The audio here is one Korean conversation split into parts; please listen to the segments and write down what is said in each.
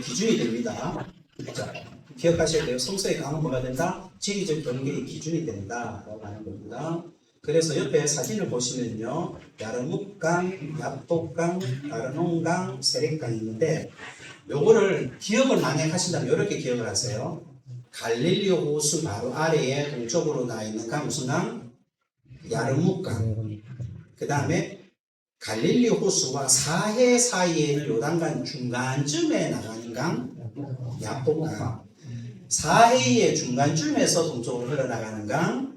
기준이 됩니다. 자, 기억하셔야 돼요. 성서의 강은 뭐가 된다? 지리적 경계의 기준이 된다라고 하는 겁니다. 그래서 옆에 사진을 보시면요, 야르묵강, 야복강, 아르논강, 세렛강이 있는데 요거를 기억을 많이 하신다면 이렇게 기억을 하세요. 갈릴리오 호수 바로 아래에 동쪽으로 나 있는 강 무슨 강? 야르묵강. 그 다음에 갈릴리오 호수와 사해 사이에 있는 요단강 중간쯤에 나가는 강 야복강. 사해의 중간쯤에서 동쪽으로 흘러나가는 강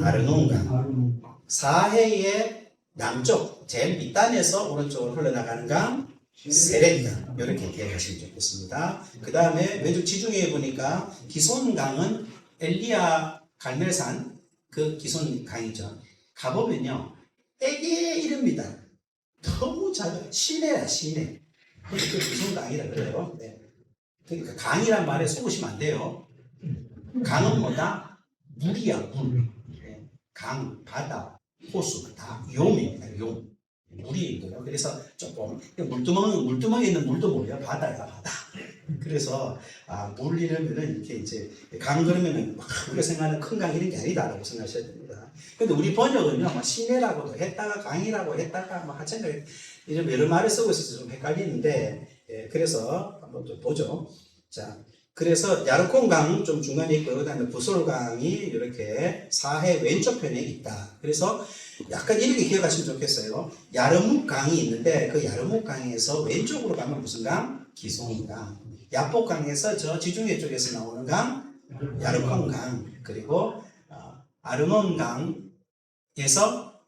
아르논강. 사해의 남쪽 제일 밑단에서 오른쪽으로 흘러나가는 강 세렛강. 이렇게 기억하시면 좋겠습니다. 그 다음에 왼쪽 지중해에 보니까 기손강은 엘리야 갈멜산 그 기손강이죠. 가보면요 되게 이릅니다. 너무 작아요. 시내야 시내. 그 기손강이라 그래요. 네. 그러니까 강이란 말에 속으시면 안 돼요. 강은 뭐다? 물이야 물. 네. 강, 바다, 호수 다 용입니다. 용. 물이 있고요. 그래서 조금 물두멍에 있는 물도 뭐예요? 바다야 바다. 그래서 물 이러면은 이렇게 이제 강 그러면은 막 우리가 생각하는 큰 강 이런 게 아니다라고 생각하셔야 됩니다. 근데 우리 번역은요, 막 시내라고도 했다가 강이라고 했다가 막 하여튼 이런 여러 말을 쓰고 있어서 좀 헷갈리는데, 예, 그래서 한번 또 보죠. 자, 그래서 야르콘강 좀 중간에 있고, 그다음에 부솔강이 이렇게 사해 왼쪽 편에 있다. 그래서 약간 이렇게 기억하시면 좋겠어요. 야르묵강이 있는데 그 야르묵강에서 왼쪽으로 가면 무슨 강? 기송강. 야복강에서 저 지중해 쪽에서 나오는 강 야르콘강. 그리고 아르논강에서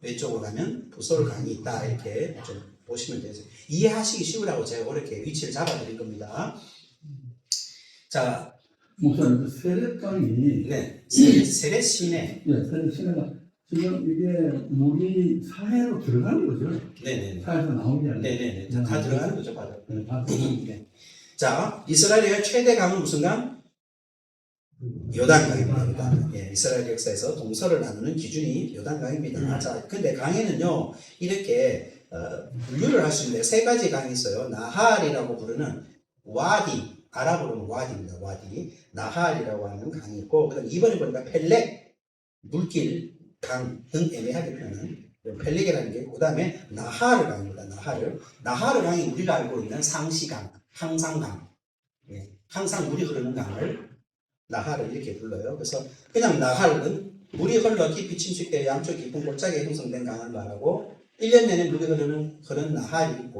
왼쪽으로 가면 부솔강이 있다. 이렇게 좀 보시면 되죠. 이해하시기 쉬우라고 제가 이렇게 위치를 잡아드린 겁니다. 자, 목사님, 세렛강이 네, 세렛 시내. 네, 세렛 시내가 지금 이게 물이 사해로 들어가는 거죠? 네네네. 사해에서 나오는 게 아니라. 네네네. 다 들어가는 거죠, 바다. 네, 다 들어가는 게. 자, 이스라엘의 최대 강은 무슨 강? 요단강입니다. 예, 이스라엘 역사에서 동서를 나누는 기준이 요단강입니다. 자, 근데 강에는요, 이렇게 분류를 할 수 있는데 세 가지 강이 있어요. 나할이라고 부르는 와디, 아랍어로는 와디입니다. 와디, 나할이라고 하는 강이 있고, 그다음 이번에 보니까 펠렉, 물길, 강 등 애매하게 표현한 펠렉이라는 게 있고, 그다음에 나하르 강입니다. 나하르 강이 우리가 알고 있는 상시강, 항상강, 예, 항상 물이 흐르는 강을 나하르 이렇게 불러요. 그래서 그냥 나하르는 물이 흘러 깊이 침식되어 양쪽 깊은 골짜기에 형성된 강을 말하고 1년 내내 물이 흐르는 그런 나할이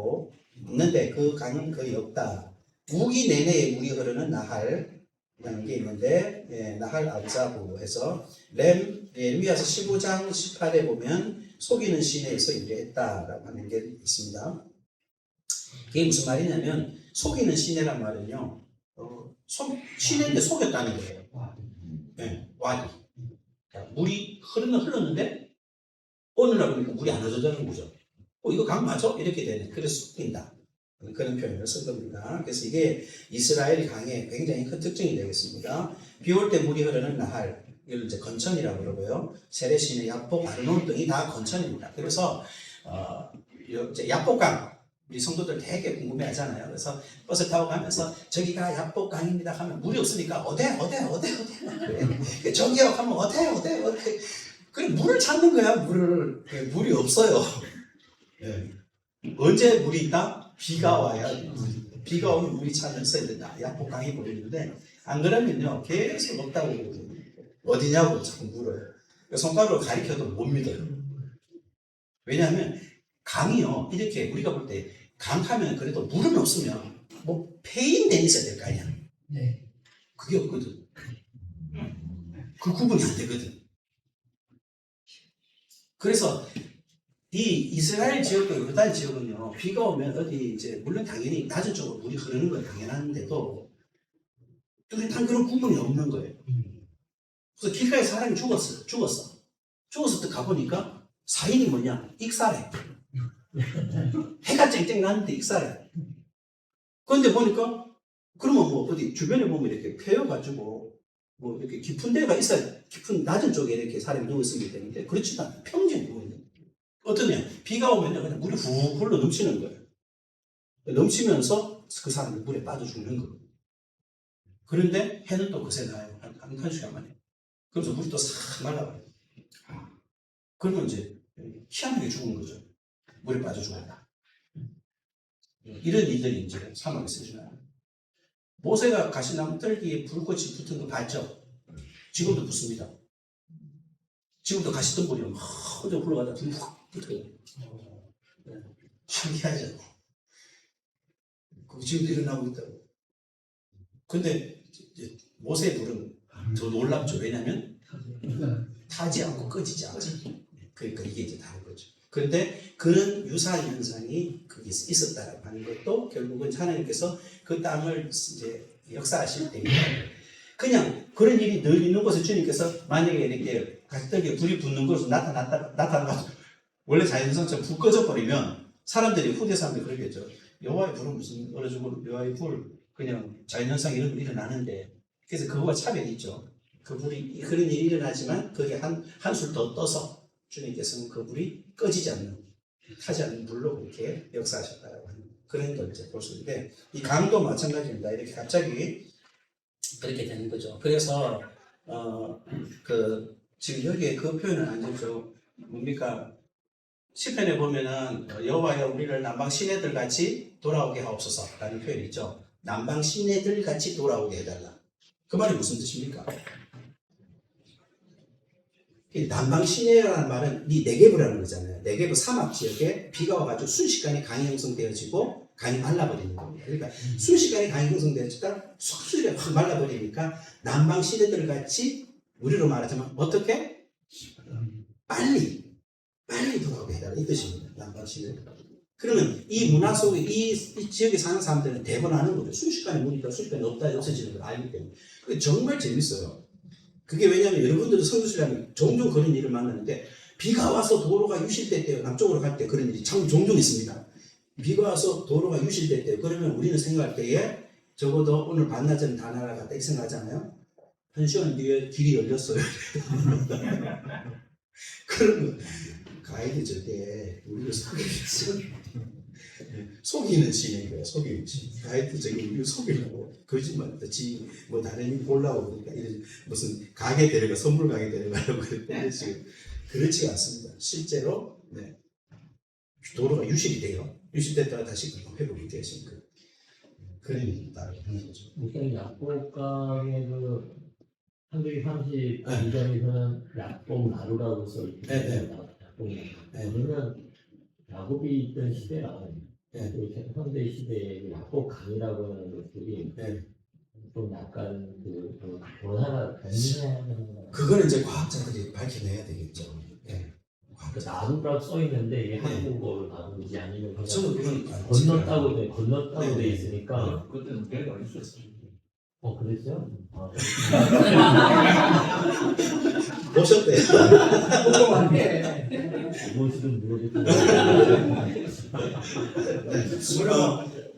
있는데 그 강은 거의 없다. 우기 내내에 물이 흐르는 나할이라는 게 있는데, 예, 나할 아브자부 해서 레미야서 15장 18에 보면 속이는 시내에서 유래했다라고 하는 게 있습니다. 그게 무슨 말이냐면 속이는 시내란 말은요, 시내인데 속였다는 거예요. 네, 와디. 물이 흘렀는데 어느 날 보니까 물이 안 흐르는 거죠. 이거 강 맞아? 이렇게 되는, 그래서 속인다. 그런 표현을 쓴 겁니다. 그래서 이게 이스라엘 강의 굉장히 큰 특징이 되겠습니다. 비 올 때 물이 흐르는 나할, 이걸 이제 건천이라고 그러고요. 세렛시내, 야복, 아르논 등이 다 건천입니다. 그래서 이제 야복강, 우리 성도들 되게 궁금해하잖아요. 그래서 버스 타고 가면서 저기가 야복강입니다 하면 물이 없으니까 어디 그래. 저기요 하면 어디 그래 물을 찾는 거야. 물이 없어요. 네. 언제 물이 있다? 비가 와야 비가 오면 물이 찾으면서 야복강이 보이는데 안 그러면요 계속 없다고 어디냐고 자꾸 물어요. 손가락으로 가리켜도 못 믿어요. 왜냐하면 강이요 이렇게 우리가 볼 때 강 하면 그래도 물은 없으면 뭐 폐인된 있어야 될 거 아니야. 네. 그게 없거든. 그 구분이 안 되거든. 그래서 이 이스라엘 지역과 요단 지역은요 비가 오면 어디 이제 물론 당연히 낮은 쪽으로 물이 흐르는 건 당연한데도 뚜렷한 그런 구분이 없는 거예요. 그래서 길가에 사람이 죽었어 또 가보니까 사인이 뭐냐? 익사래. 해가 쨍쨍 나는데 익사래. 그런데 보니까 그러면 뭐 어디 주변에 보면 이렇게 패여가지고 뭐 이렇게 깊은 데가 있어야 깊은 낮은 쪽에 이렇게 사람이 누워 있으면 되는데 그렇지도 않아요. 평지에 누워 있는. 어떠냐? 비가 오면 그냥 물이 훅 흘러 넘치는 거예요. 넘치면서 그 사람들 물에 빠져 죽는 거. 그런데 해는 또 그새 나요. 한 시간 만에. 그래서 물이 또 싹 말라버려요. 그러면 이제 희한하게 죽은 거죠. 물에 빠져 죽었다. 이런 일들이 이제 사막에 쓰시나요? 모세가 가시나무 뜰기에 불꽃이 붙은 거 봤죠? 지금도 붙습니다. 지금도 가시덤불이 막 혼자 굴러가다 불이 확 붙어요. 신기하죠? 그거 지금도 일어나고 있다고. 근데 이제 모세의 불은 더 놀랍죠. 왜냐하면 타지 않고 꺼지지 않지. 그러니까 이게 이제 다른 거죠. 그런데 그런 유사한 현상이 거기 있었다라고 하는 것도 결국은 하나님께서 그 땅을 이제 역사하실 때 그냥 그런 일이 늘 있는 곳에 주님께서 만약에 이렇게 가시떡에 불이 붙는 곳으로 나타나가지고 원래 자연현상처럼 불 꺼져 버리면 사람들이 후대 사람들이 그러겠죠. 여호와의 불은 무슨 어느 정도 여호와의 불 그냥 자연현상 이런 거 일어나는데 그래서 그거와 차별이 있죠. 그 불이 그런 일이 일어나지만 거기에 한술 더 떠서 주님께서는 그 불이 꺼지지 않는 타지 않는 불로 그렇게 역사하셨다라고 하는 그런 걸 이제 볼 수 있는데 이 강도 마찬가지입니다. 이렇게 갑자기 그렇게 되는 거죠. 그래서 지금 여기에 그 표현은 아니죠. 뭡니까? 시편에 보면은 여호와여 우리를 남방 시내들 같이 돌아오게 하옵소서라는 표현이 있죠. 남방 시내들 같이 돌아오게 해달라. 그 말이 무슨 뜻입니까? 이 남방 시내라는 말은 이 네게브라는 거잖아요. 네게브 사막 지역에 비가 와가지고 순식간에 강이 형성되어지고 강이 말라버리는 겁니다. 그러니까 순식간에 강이 형성되어지다 수술이 확 말라버리니까 남방 시내들 같이 우리로 말하자면 어떻게? 빨리 돌아오게 해달라 이 뜻입니다. 남방 시내. 그러면 이 문화 속에 이 지역에 사는 사람들은 대부분 아는 거죠. 순식간에 물이 있다, 순식간에 없다, 없어지는 걸 알기 때문에. 그게 정말 재밌어요. 그게 왜냐하면 여러분들도 성교수라면 종종 그런 일을 만나는데 비가 와서 도로가 유실될 때 남쪽으로 갈 때 그런 일이 참 종종 있습니다. 비가 와서 도로가 유실될 때 그러면 우리는 생각할 때에 적어도 오늘 반나절 다 날아갔다 이렇게 생각하잖아요. 1시간 뒤에 길이 열렸어요. 그러면 가이드 절대 우리를 속이는 시인 거야. 속이는 시. 가이드 저기 우리를 속이려고 거짓말 듣지 뭐 다른 일 보려고 그러니까 이런 무슨 가게 데려가 선물 가게 데려가려고 그랬는데 지금 그렇지가 않습니다. 실제로 도로가 유실이 돼요. 유실됐다가 다시 회복이 되었으니까 그런 일이 따르게 하는 거죠. 일단 약복강의 그 한국이 32장에서는 약복 나루라고 써 있거든요. 약복 나루. 그러면 야곱이 있던 시대랑 현대 시대의 약복강이라고 하는 것들이 좀 약간 그 원하나 변화하는 그거는 이제 과학자들이 밝혀내야 되겠죠. 나루라고 써 있는데 이게 한국어로 나루인지 아니면 그냥 저는 그건 건넜다고 돼 있으니까 그때는 배가 있었어요. 그랬어요? 보셨대요. 무엇이든 물어보고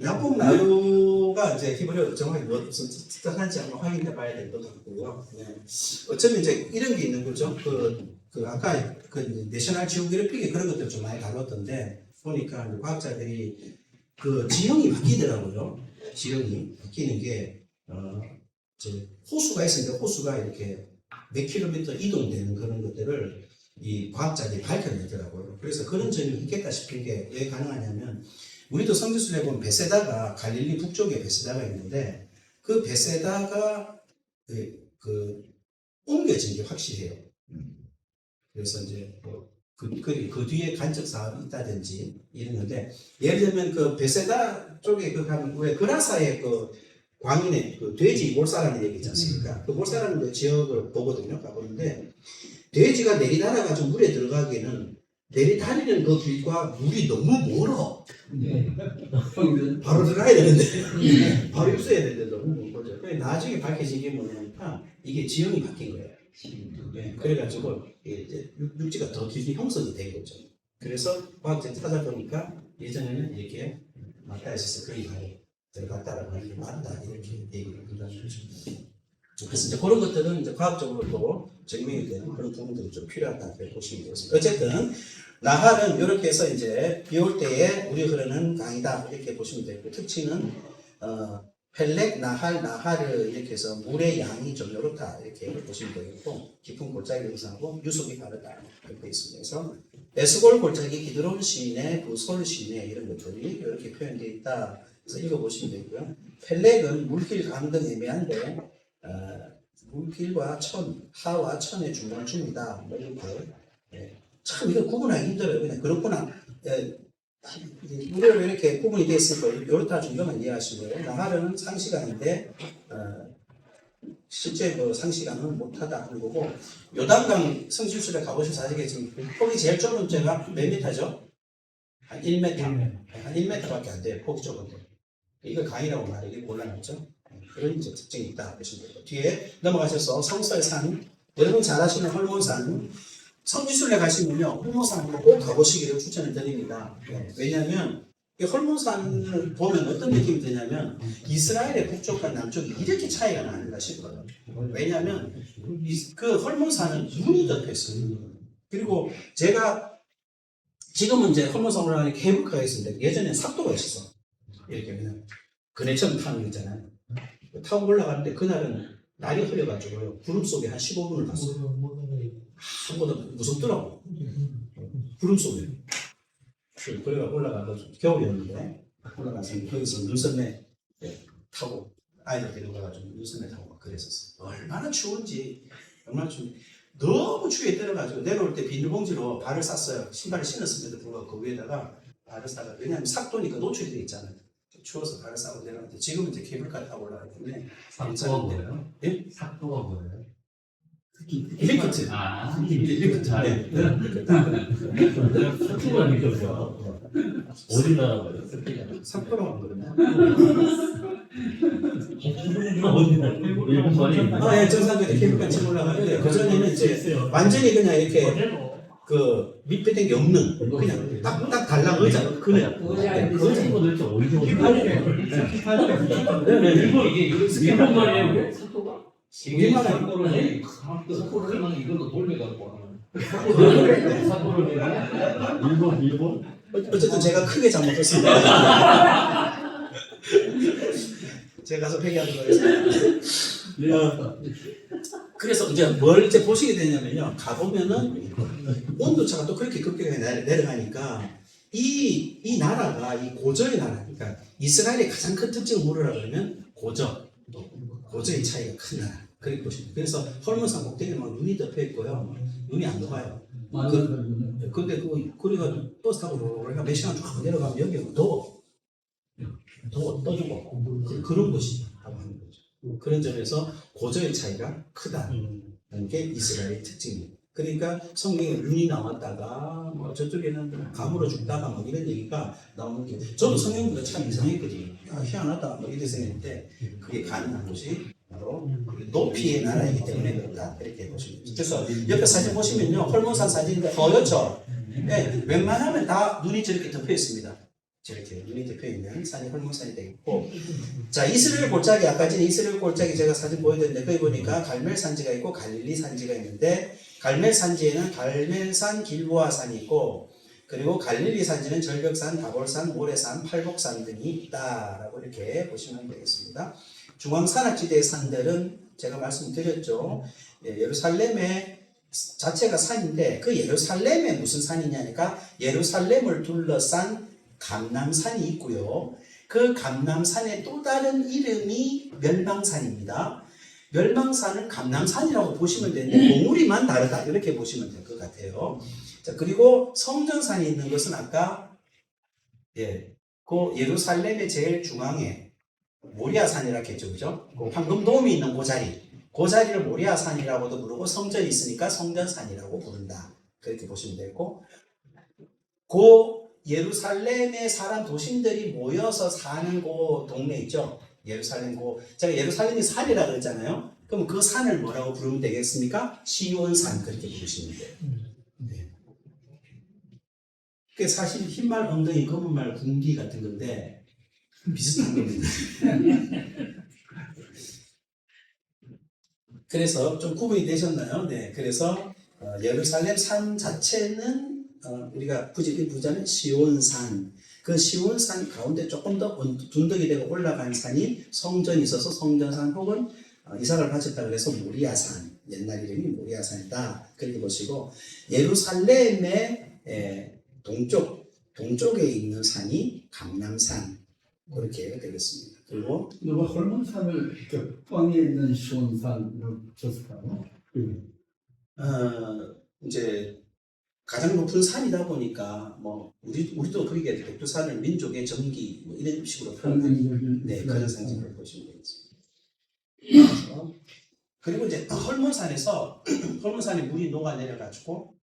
약복 나루가 이제 히브리어 정확히 무슨 뜻하는지 한번 확인해 봐야 될 것 같고요. 어쩌면 이제 이런 게 있는 거죠. 아까 그 내셔널 지오그래픽에 그런 것들 좀 많이 다뤘던데 보니까 과학자들이 그 지형이 바뀌더라고요. 지형이 바뀌는 게 이제 호수가 있으니까 호수가 이렇게 몇 킬로미터 이동되는 그런 것들을 이 과학자들이 밝혀내더라고요. 그래서 그런 점이 있겠다 싶은 게 왜 가능하냐면 우리도 성지순례 보면 베세다가 갈릴리 북쪽에 베세다가 있는데 그 베세다가 옮겨진 게 확실해요. 그래서 이제 그 뒤에 간접 사업이 있다든지 이런 건데 예를 들면 그 베세다 쪽에 가면 왜 그라사의 광인의 돼지 몰사라는 얘기 있지 않습니까? 그 몰사라는 지역을 보거든요. 가보는데 돼지가 내리달아가지고 물에 들어가기에는 내리다리는 그 길과 물이 너무 멀어. 바로 들어가야 되는데 바로 입수해야 되는데 너무 먼 거죠. 나중에 밝혀진 게 뭐냐면 이게 지형이 바뀐 거예요. 그래가지고 이제 육지가 더 길게 형성이 된 거죠. 그래서 과학자들 찾아보니까 예전에는 이렇게 마타에서 거의 들어갔다라고 하는 게 맞다 이렇게 얘기를 한다는 거죠. 그래서 이제 그런 것들은 이제 과학적으로도 증명이 되는 그런 부분들이 좀 필요하다 이렇게 보시면 되겠습니다. 어쨌든 나할은 이렇게 해서 이제 비올 때에 물이 흐르는 강이다 이렇게 보시면 되고 특징은 펠렉, 나할, 나하르 이렇게 해서 물의 양이 좀 이렇다 이렇게 보시면 되겠고 깊은 골짜기 형상하고 유속이 다르다 이렇게 있습니다. 그래서 에스골 골짜기, 기드론 시내, 부솔 시내 이런 것들이 이렇게 표현되어 있다. 그래서 읽어보시면 되고요. 펠렉은 물길 가는 건 애매한데 물길과 천, 하와 천의 중간쯤이다. 뭐 이렇게 참 이거 구분하기 힘들어요. 그냥 그렇구나. 무료로 이렇게 구분이 되어 있으니까 이렇다 정도만 이해하시고요. 나하르는 상시간인데 실제 그 상시간은 못하다 하는 거고 요단강 성지순례 가보셔서 아시겠지만 폭이 제일 좁은 데가 몇 미터죠? 한 1m. 한 1m밖에 안 돼요. 폭이 좁은데. 이걸 강이라고 말하기 곤란하죠. 그런 이제 특징이 있다 보시면 되고 뒤에 넘어가셔서 성설산 여러분 잘 아시는 헐몬산 성지순례 가시면요 헐몬산 꼭 가보시기를 추천을 드립니다. 왜냐하면 이 헐몬산을 보면 어떤 느낌이 드냐면 이스라엘의 북쪽과 남쪽이 이렇게 차이가 나는가 싶어요. 왜냐하면 그 헐몬산은 눈이 덮여 있어요. 그리고 제가 지금은 이제 헐몬산 올라가는 케이블카가 있습니다. 예전엔 삭도가 있었어. 이렇게 그냥 그네처럼 타는 거 있잖아요. 타고 올라가는데 그날은 날이 흐려가지고요. 구름 속에 한 15분을 갔어요. 한번도 무섭더라고. 구름 속에. 그래가 올라가서 겨울이었는데 올라가서 거기서 눈썰매 타고 아이들 데려가가지고 눈썰매 타고 막 그랬었어. 얼마나 추운지 얼마나 추운지 너무 추위에 떨어가지고 내려올 때 비닐봉지로 발을 쌌어요. 신발을 신었음에도 불구하고 그 위에다가 발을 싸가 왜냐하면 삭도니까 노출이 돼 있잖아요. 추워서 발을 싸고 내려갔는데 지금은 이제 케이블카 타고 올라가기 때문에 삭도가 뭐예요? 예? 삭도가 뭐예요? 리프트. 리프트. 삭도가 느껴져요. 어디 나라 말이에요? 삭도라고 하거든요. 어디 나라? 일본 말이. 예, 정상적인 케이블카 치고 올라가는데 그전에는 이제 완전히 그냥 이렇게 그 밑배된 게 없는 그냥 딱 달랑 의자 그냥 그런 거 도대체 어디서 오는 일본 말이에요. 삭도가? 이게 우리말에 삭도를 삭도를 이걸로 돌려갖고 하는. 삭도를 일본? 어쨌든 제가 크게 잘못했습니다. 제가 가서 회개하는 거예요. 그래서 이제 뭘 이제 보시게 되냐면요. 가보면은 온도차가 또 그렇게 급격하게 내려가니까 이 나라가 이 고저의 나라, 그러니까 이스라엘의 가장 큰 특징을 물으라 그러면 고저의 차이가 큰 나라. 그렇게 보시면 그래서 헐몬산 꼭대기에 막 눈이 덮여 있고요. 눈이 안 녹아요. 근데 그래가 버스 타고 우리가 몇 시간 쭉 내려가면 여기가 더워 떠주고 그런 곳이 하고 하는 거죠. 그런 점에서 고저의 차이가 크다는 게 이스라엘의 특징입니다. 그러니까 성경에 눈이 나왔다가 뭐 저쪽에는 감으로 죽다가 뭐 이런 얘기가 나오는 게 저도 성경 보다 참 이상했거든요. 희한하다 뭐 이렇게 생각했는데 그게 가능한 곳이 바로 높이의 나라이기 때문에 그렇다 이렇게 보시면 됩니다. 그래서 옆에 사진 보시면요 헐몬산 사진인데 허옇죠. 네, 웬만하면 다 눈이 저렇게 덮여 있습니다. 저렇게 눈이 덮여 있는 산이 헐몬산이 되겠고, 자 이스라엘 골짜기 아까 전에 이스라엘 골짜기 제가 사진 보여드렸는데 거기 보니까 갈멜 산지가 있고 갈릴리 산지가 있는데 갈멜 산지에는 갈멜산 길보아산이 있고 그리고 갈릴리 산지는 절벽산, 다볼산, 모래산, 팔복산 등이 있다라고 이렇게 보시면 되겠습니다. 중앙산악지대의 산들은 제가 말씀드렸죠. 예루살렘의 자체가 산인데 그 예루살렘에 무슨 산이냐니까 예루살렘을 둘러싼 감람산이 있고요. 그 감람산의 또 다른 이름이 멸망산입니다. 멸망산을 감람산이라고 보시면 되는데 봉우리만 다르다 이렇게 보시면 될 것 같아요. 자 그리고 성전산이 있는 것은 아까 그 예루살렘의 제일 중앙에 모리아산이라고 했죠, 그죠? 그 황금돔이 있는 그 자리를 모리아산이라고도 부르고 성전이 있으니까 성전산이라고 부른다. 그렇게 보시면 되고 그 예루살렘의 사람 도심들이 모여서 사는 그 동네 있죠. 예루살렘 제가 예루살렘이 산이라 그랬잖아요. 그럼 그 산을 뭐라고 부르면 되겠습니까? 시온산 그렇게 부르시면 돼요. 네. 그게 사실 흰말 엉덩이 검은말 군기 같은 건데 비슷한 겁니다. 그래서 좀 구분이 되셨나요? 네. 그래서 예루살렘 산 자체는 우리가 부자는 시온산, 그 시온산 가운데 조금 더 둔덕이 되고 올라간 산이 성전이 있어서 성전산 혹은 이삭을 바쳤다고 해서 모리아산, 옛날 이름이 모리아산이다. 그렇게 보시고 예루살렘의 동쪽에 있는 산이 감람산 그렇게 되겠습니다. 그리고 누가 헐몬산을 이렇게 뻥에 있는 시온산으로 쳤을까요? 이제 가장 높은 산이다 보니까 뭐 우리도 그렇게 백두산을 민족의 정기 뭐 이런 식으로 표현하는 네, 그런 상징으로 보시면 되겠습니다. 그리고 이제 헐몬산에서 헐몬산에 물이 녹아 내려가지고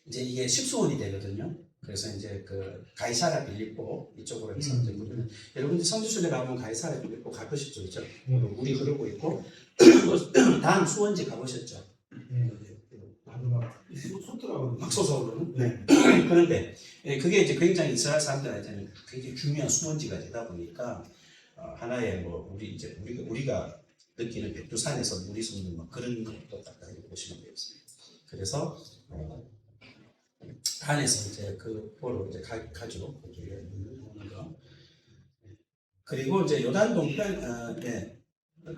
이제 이게 식수원이 되거든요. 그래서 이제 그 가이사라 빌립보 이쪽으로 해서 이제 물은 여러분들 성지순례 가보면 가이사라 빌립보 가보셨죠, 그렇죠? 물이 흐르고 있고 다음 수원지 가보셨죠? 막 솟아오르는. 네. 그런데 그게 이제 굉장히 이스라엘 사람들한테는 굉장히 중요한 수원지가 되다 보니까 하나의 뭐 우리가 느끼는 백두산에서 물이 솟는 뭐 그런 것도 딱 보시면 되겠습니다. 그래서 안에서 이제 그 보러 이제 가죠. 거기에 오는 거. 그리고 이제 요단 동편,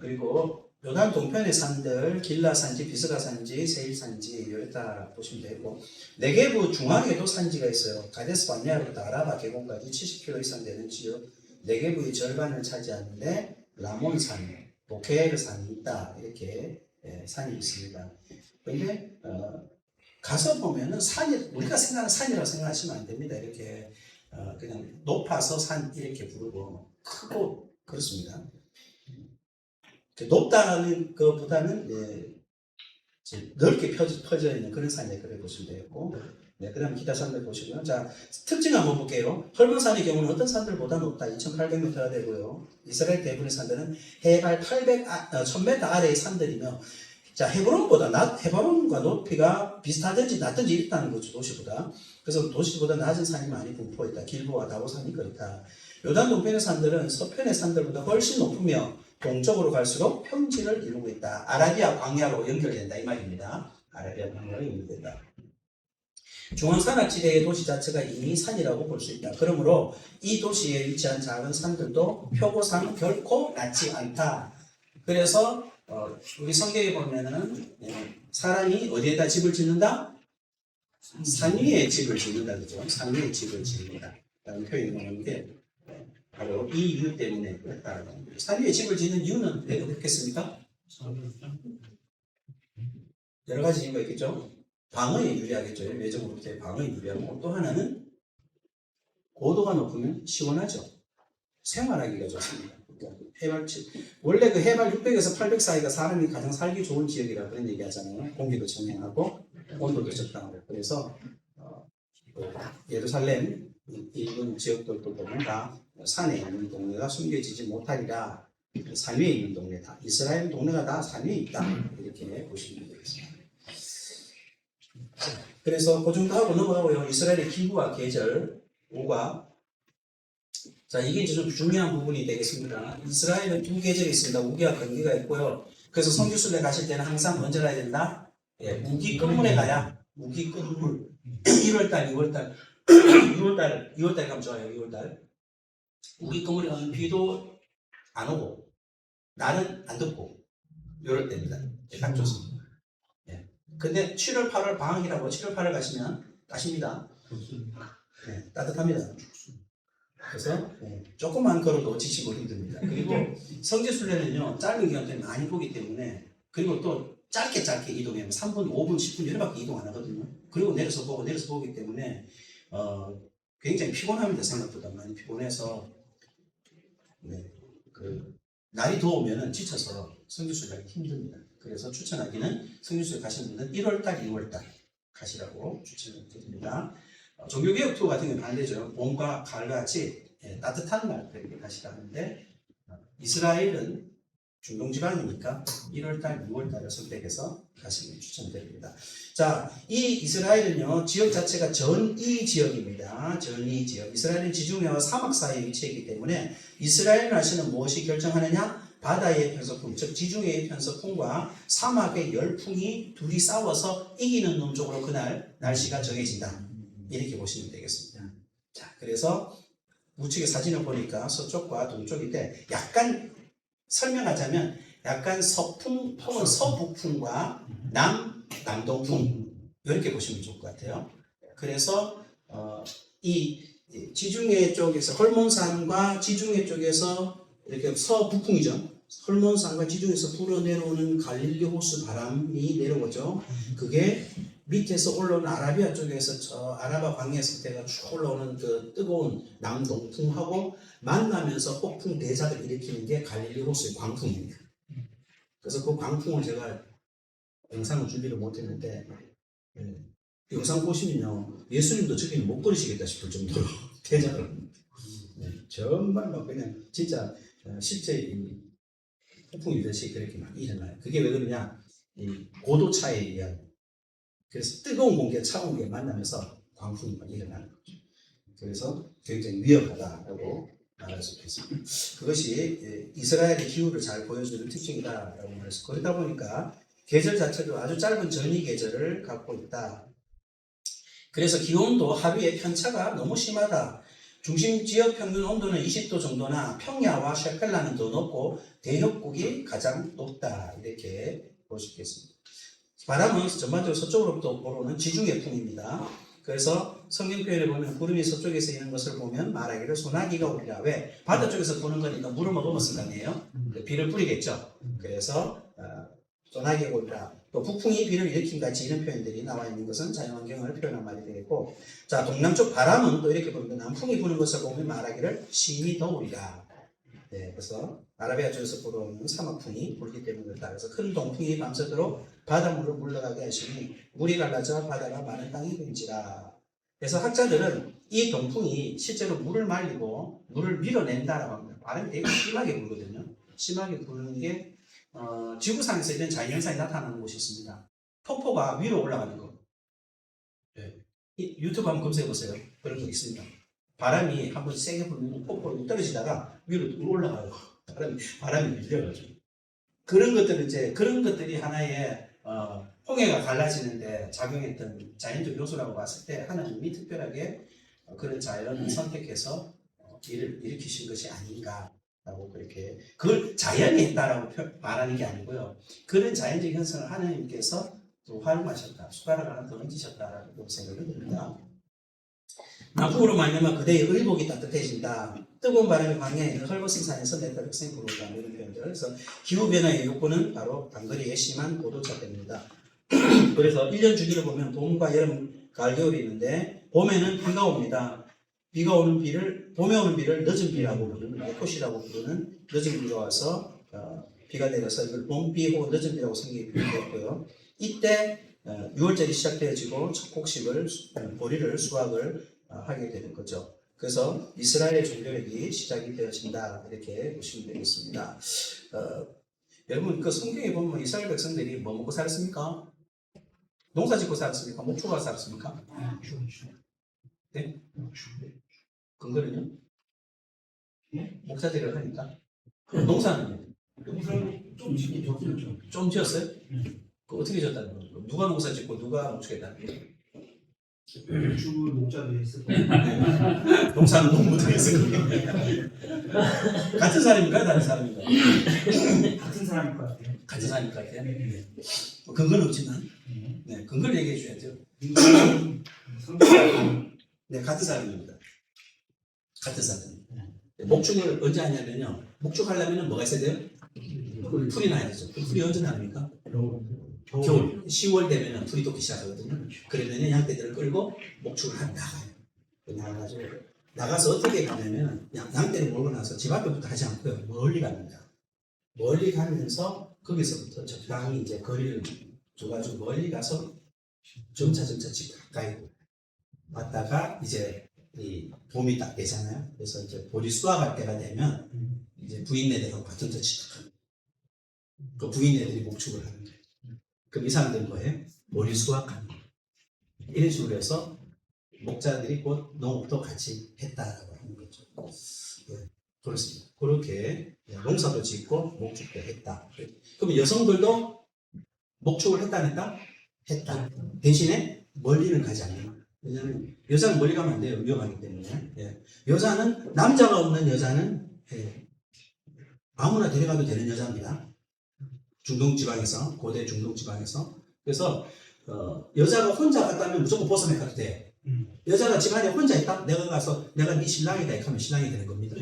그리고 요단 동편의 산들, 길라 산지, 비스가 산지, 세일 산지 여기다 보시면 되고 네게부 중앙에도 산지가 있어요. 가데스 바네아로부터 아라바 계곡까지 70km 이상 되는 지역, 네게부의 절반을 차지하는데 라몬산, 보케르 산이 있다 이렇게 산이 있습니다. 그런데 가서 보면은 산이 우리가 생각하는 산이라고 생각하시면 안 됩니다. 이렇게 그냥 높아서 산 이렇게 부르고 크고 그렇습니다. 높다는 것보다는 넓게 퍼져 있는 그런 산에 그래 보시면 되겠고, 네, 그다음 기타 산들 보시고요. 자, 특징 한번 볼게요. 헐몬산의 경우는 어떤 산들보다 높다. 2,800m가 되고요. 이스라엘 대부분의 산들은 해발 1000m 아래의 산들이며, 자, 헤브론과 높이가 비슷하든지 낮든지 있다는 거죠, 도시보다. 그래서 도시보다 낮은 산이 많이 분포해 있다. 길보와 다보산이 그렇다. 요단 동편의 산들은 서편의 산들보다 훨씬 높으며 동쪽으로 갈수록 평지를 이루고 있다. 아라비아 광야로 연결된다 이 말입니다. 아라비아 광야로 연결된다. 중앙산악지대의 도시 자체가 이미 산이라고 볼 수 있다. 그러므로 이 도시에 위치한 작은 산들도 표고산은 결코 낮지 않다. 그래서 우리 성경에 보면은 사람이 어디에다 집을 짓는다? 산 위에 집을 짓는다, 그죠? 산 위에 집을 짓는다. 라는 표현이 나오는데 바로 이 이유 때문에 그렇다는 겁니다. 산 위에 집을 짓는 이유는 왜 그렇겠습니까? 여러 가지 이유가 있겠죠. 방어에 유리하겠죠. 외적으로 방어에 유리하고 또 하나는 고도가 높으면 시원하죠. 생활하기가 좋습니다. 원래 그 해발 600에서 800 사이가 사람이 가장 살기 좋은 지역이라고 그런 얘기 하잖아요. 공기도 청량하고 온도도 적당하고. 그래서 예루살렘 이런 지역들도 보면 다 산에 있는 동네가 숨겨지지 못하리라. 산 위에 있는 동네다. 이스라엘 동네가 다 산 위에 있다. 이렇게 보시면 되겠습니다. 그래서 그 정도 하고 넘어가고요. 이스라엘의 기후와 계절, 우가. 자, 이게 이제 좀 중요한 부분이 되겠습니다. 이스라엘은 두 계절이 있습니다. 우기와 건기가 있고요. 그래서 성지순례 가실 때는 항상 언제 가야 된다? 우기 끝물에 가야. 우기 끝물. 1월달, 2월달. 2월달에 가면 좋아요. 2월달. 우기 끝물에 가면 비도 안 오고 날은 안 덥고 이럴 때입니다. 딱 좋습니다. 근데 7월, 8월 방학이라고 7월, 8월 가시면 따십니다. 따뜻합니다. 그래서 조금만 걸어도 지치고 힘듭니다. 그리고 성지순례는요 짧은 기간 동안 많이 보기 때문에 그리고 또 짧게 이동하면 3분, 5분, 10분 이렇게밖에 이동 안 하거든요. 그리고 내려서 보기 때문에 굉장히 피곤합니다. 생각보다 많이 피곤해서 날이 더우면 지쳐서 성지순례하기 힘듭니다. 그래서 추천하기는 성지순례 가시는 분들은 1월달, 2월달 가시라고 추천을 드립니다. 종교개혁 투어 같은 경우는 반대죠. 봄과 가을같이 따뜻한 날들에 가시라 하는데 이스라엘은 중동지방이니까 1월달, 6월달을 선택해서 가시는 추천드립니다. 자, 이 이스라엘은요 지역 자체가 전이 지역입니다. 전이 지역. 이스라엘은 지중해와 사막 사이에 위치했기 때문에 이스라엘 날씨는 무엇이 결정하느냐? 바다의 편서풍, 즉 지중해의 편서풍과 사막의 열풍이 둘이 싸워서 이기는 놈 쪽으로 그날 날씨가 정해진다. 이렇게 보시면 되겠습니다. 자, 그래서 우측의 사진을 보니까 서쪽과 동쪽인데 약간 설명하자면 약간 서풍 혹은 서북풍과 남동풍 이렇게 보시면 좋을 것 같아요. 그래서 이 지중해 쪽에서 헐몬산과 지중해 쪽에서 이렇게 서북풍이죠. 헐몬산과 지중해에서 불어내려오는 갈릴리 호수 바람이 내려오죠. 그게 밑에서 올라오는 아라비아 쪽에서 저 아라바 광야에서 때가 쭉 올라오는 그 뜨거운 남동풍하고 만나면서 폭풍 대작을 일으키는 게 갈릴리 호수의 광풍입니다. 그래서 그 광풍을 제가 영상을 준비를 못했는데 영상 보시면요 예수님도 저기는 못 걸으시겠다 싶을 정도로 대작을 합니다. 정말 막 그냥 진짜 실제 이 폭풍 유대시 그렇게 막 일어나요. 그게 왜 그러냐? 이 고도 차이에 의한 그래서 뜨거운 공기와 차가운 공기가 만나면서 광풍이 막 일어나는 거죠. 그래서 굉장히 위험하다라고 말할 수 있습니다. 그것이 이스라엘의 기후를 잘 보여주는 특징이다라고 말해서 그러다 보니까 계절 자체도 아주 짧은 전이 계절을 갖고 있다. 그래서 기온도 하루에 편차가 너무 심하다. 중심 지역 평균 온도는 20도 정도나 평야와 셰펠라는 더 높고 대협국이 가장 높다. 이렇게 볼 수 있겠습니다. 바람은 전반적으로 서쪽으로부터 불어오는 지중해 풍입니다. 그래서 성경 표현을 보면 구름이 서쪽에서 있는 것을 보면 말하기를 소나기가 오리라. 왜? 바다 쪽에서 부는 거니까 물을 머금었을 거 아니에요? 비를 뿌리겠죠. 그래서 소나기가 오리라. 또 북풍이 비를 일으킨 같이 이런 표현들이 나와 있는 것은 자연환경을 표현한 말이 되겠고, 자 동남쪽 바람은 또 이렇게 보는데 남풍이 부는 것을 보면 말하기를 심히 더우리라. 네, 그래서 아라비아 쪽에서 불어오는 사막풍이 불기 때문에 그렇다. 그래서 큰 동풍이 밤새도록 바닷물을 물러가게 하시니 물이 갈라져 바다가 많은 땅이 된지라. 그래서 학자들은 이 동풍이 실제로 물을 말리고 물을 밀어낸다라고 합니다. 바람이 되게 심하게 불거든요. 심하게 부는 게 지구상에서 이런 자연현상이 나타나는 곳이 있습니다. 폭포가 위로 올라가는 거. 네. 유튜브 한번 검색해 보세요. 그런 거 있습니다. 바람이 한번 세게 불면 폭포로 떨어지다가 위로 올라가요. 바람이 밀려가지고. 그런 것들이 하나의 홍해가 갈라지는데 작용했던 자연적 요소라고 봤을 때 하나님이 특별하게 그런 자연을 선택해서 일을 일으키신 것이 아닌가라고 그렇게 그걸 자연이 했다라고 말하는 게 아니고요. 그런 자연적 현상을 하나님께서 또 활용하셨다, 숟가락을 하나 더 얹으셨다라고 생각이 듭니다. 남풍으로 말미암아 그대의 의복이 따뜻해진다. 뜨거운 바람이 광야에 있는 헐벗은 산에서 내 백성이 부르다. 이런 표현들. 그래서 기후변화의 요건은 바로 단거리의 심한 고도차 때문이다. 그래서 1년 주기를 보면 봄과 여름, 가을, 겨울이 있는데 봄에는 비가 옵니다. 비가 오는 비를 봄에 오는 비를 늦은 비라고 부르는 에코시라고 부르는 늦은 비가 와서 비가 내려서 이걸 봄비 혹은 늦은 비라고 성경이 표현했고요. 이때 6월절이 시작되어지고 첫 곡식을 보리를 수확을 하게 되는 거죠. 그래서 이스라엘의 종교력이 시작이 되어진다 이렇게 보시면 되겠습니다. 여러분 그 성경에 보면 이스라엘 백성들이 뭐 먹고 살았습니까? 농사 짓고 살았습니까? 목축하고 살았습니까? 네? 근거는요? 목자들을 하니까 농사는요? 좀 짓긴 졌죠. 좀 지었어요? 그 어떻게 졌다는 겁니까? 누가 농사 짓고 누가 목축했다는 거예요? 주 목자들이 있을 거예요. 농사는 농부들이 있을 거예요. 같은 사람인가요? 다른 사람인가요? 같은 사람일 것 같아요. 같은 사람일 것 같아요. 뭐 근거는 없지만 네, 근거를 얘기해 주셔야죠. 네, 같은 사람입니다. 같은 사람. 목축을 언제 하냐면요. 목축하려면 뭐가 있어야 돼요? 풀이 나야 되죠. 풀이 언제 나옵니까? 겨울. 10월 되면 풀이 돋기 시작하거든요. 그러면 양떼들을 끌고 목축을 나가요. 나가가지고 나가서 어떻게 가냐면 양떼를 몰고 나서 집 앞에부터 하지 않고요. 멀리 갑니다. 멀리 가면서 거기서부터 적당히 이제 거리를 줘가지고 멀리 가서 점차 집 가까이 왔다가 이제 이 봄이 딱 되잖아요. 그래서 이제 보리 수확할 때가 되면 이제 부인네들하고 같은 터 치탁합니다. 그 부인네들이 목축을 하는 거예요. 그럼 이 사람들은 뭐예요? 보리 수확하는 거예요. 이런 식으로 해서 목자들이 곧 농업도 같이 했다라고 하는 거죠. 네, 그렇습니다. 그렇게 농사도 짓고 목축도 했다. 그럼 여성들도 목축을 했다 안 했다? 했다. 대신에 멀리는 가지 않는 왜냐하면 여자는 멀리 가면 안 돼요. 위험하기 때문에. 예. 여자는 남자가 없는 여자는 아무나 데려가도 되는 여자입니다. 중동 지방에서 고대 중동 지방에서 그래서 여자가 혼자 갔다면 무조건 벗어나 가도 돼요. 여자가 집안에 혼자 있다? 내가 가서 내가 네 신랑이다 이렇게 하면 신랑이 되는 겁니다.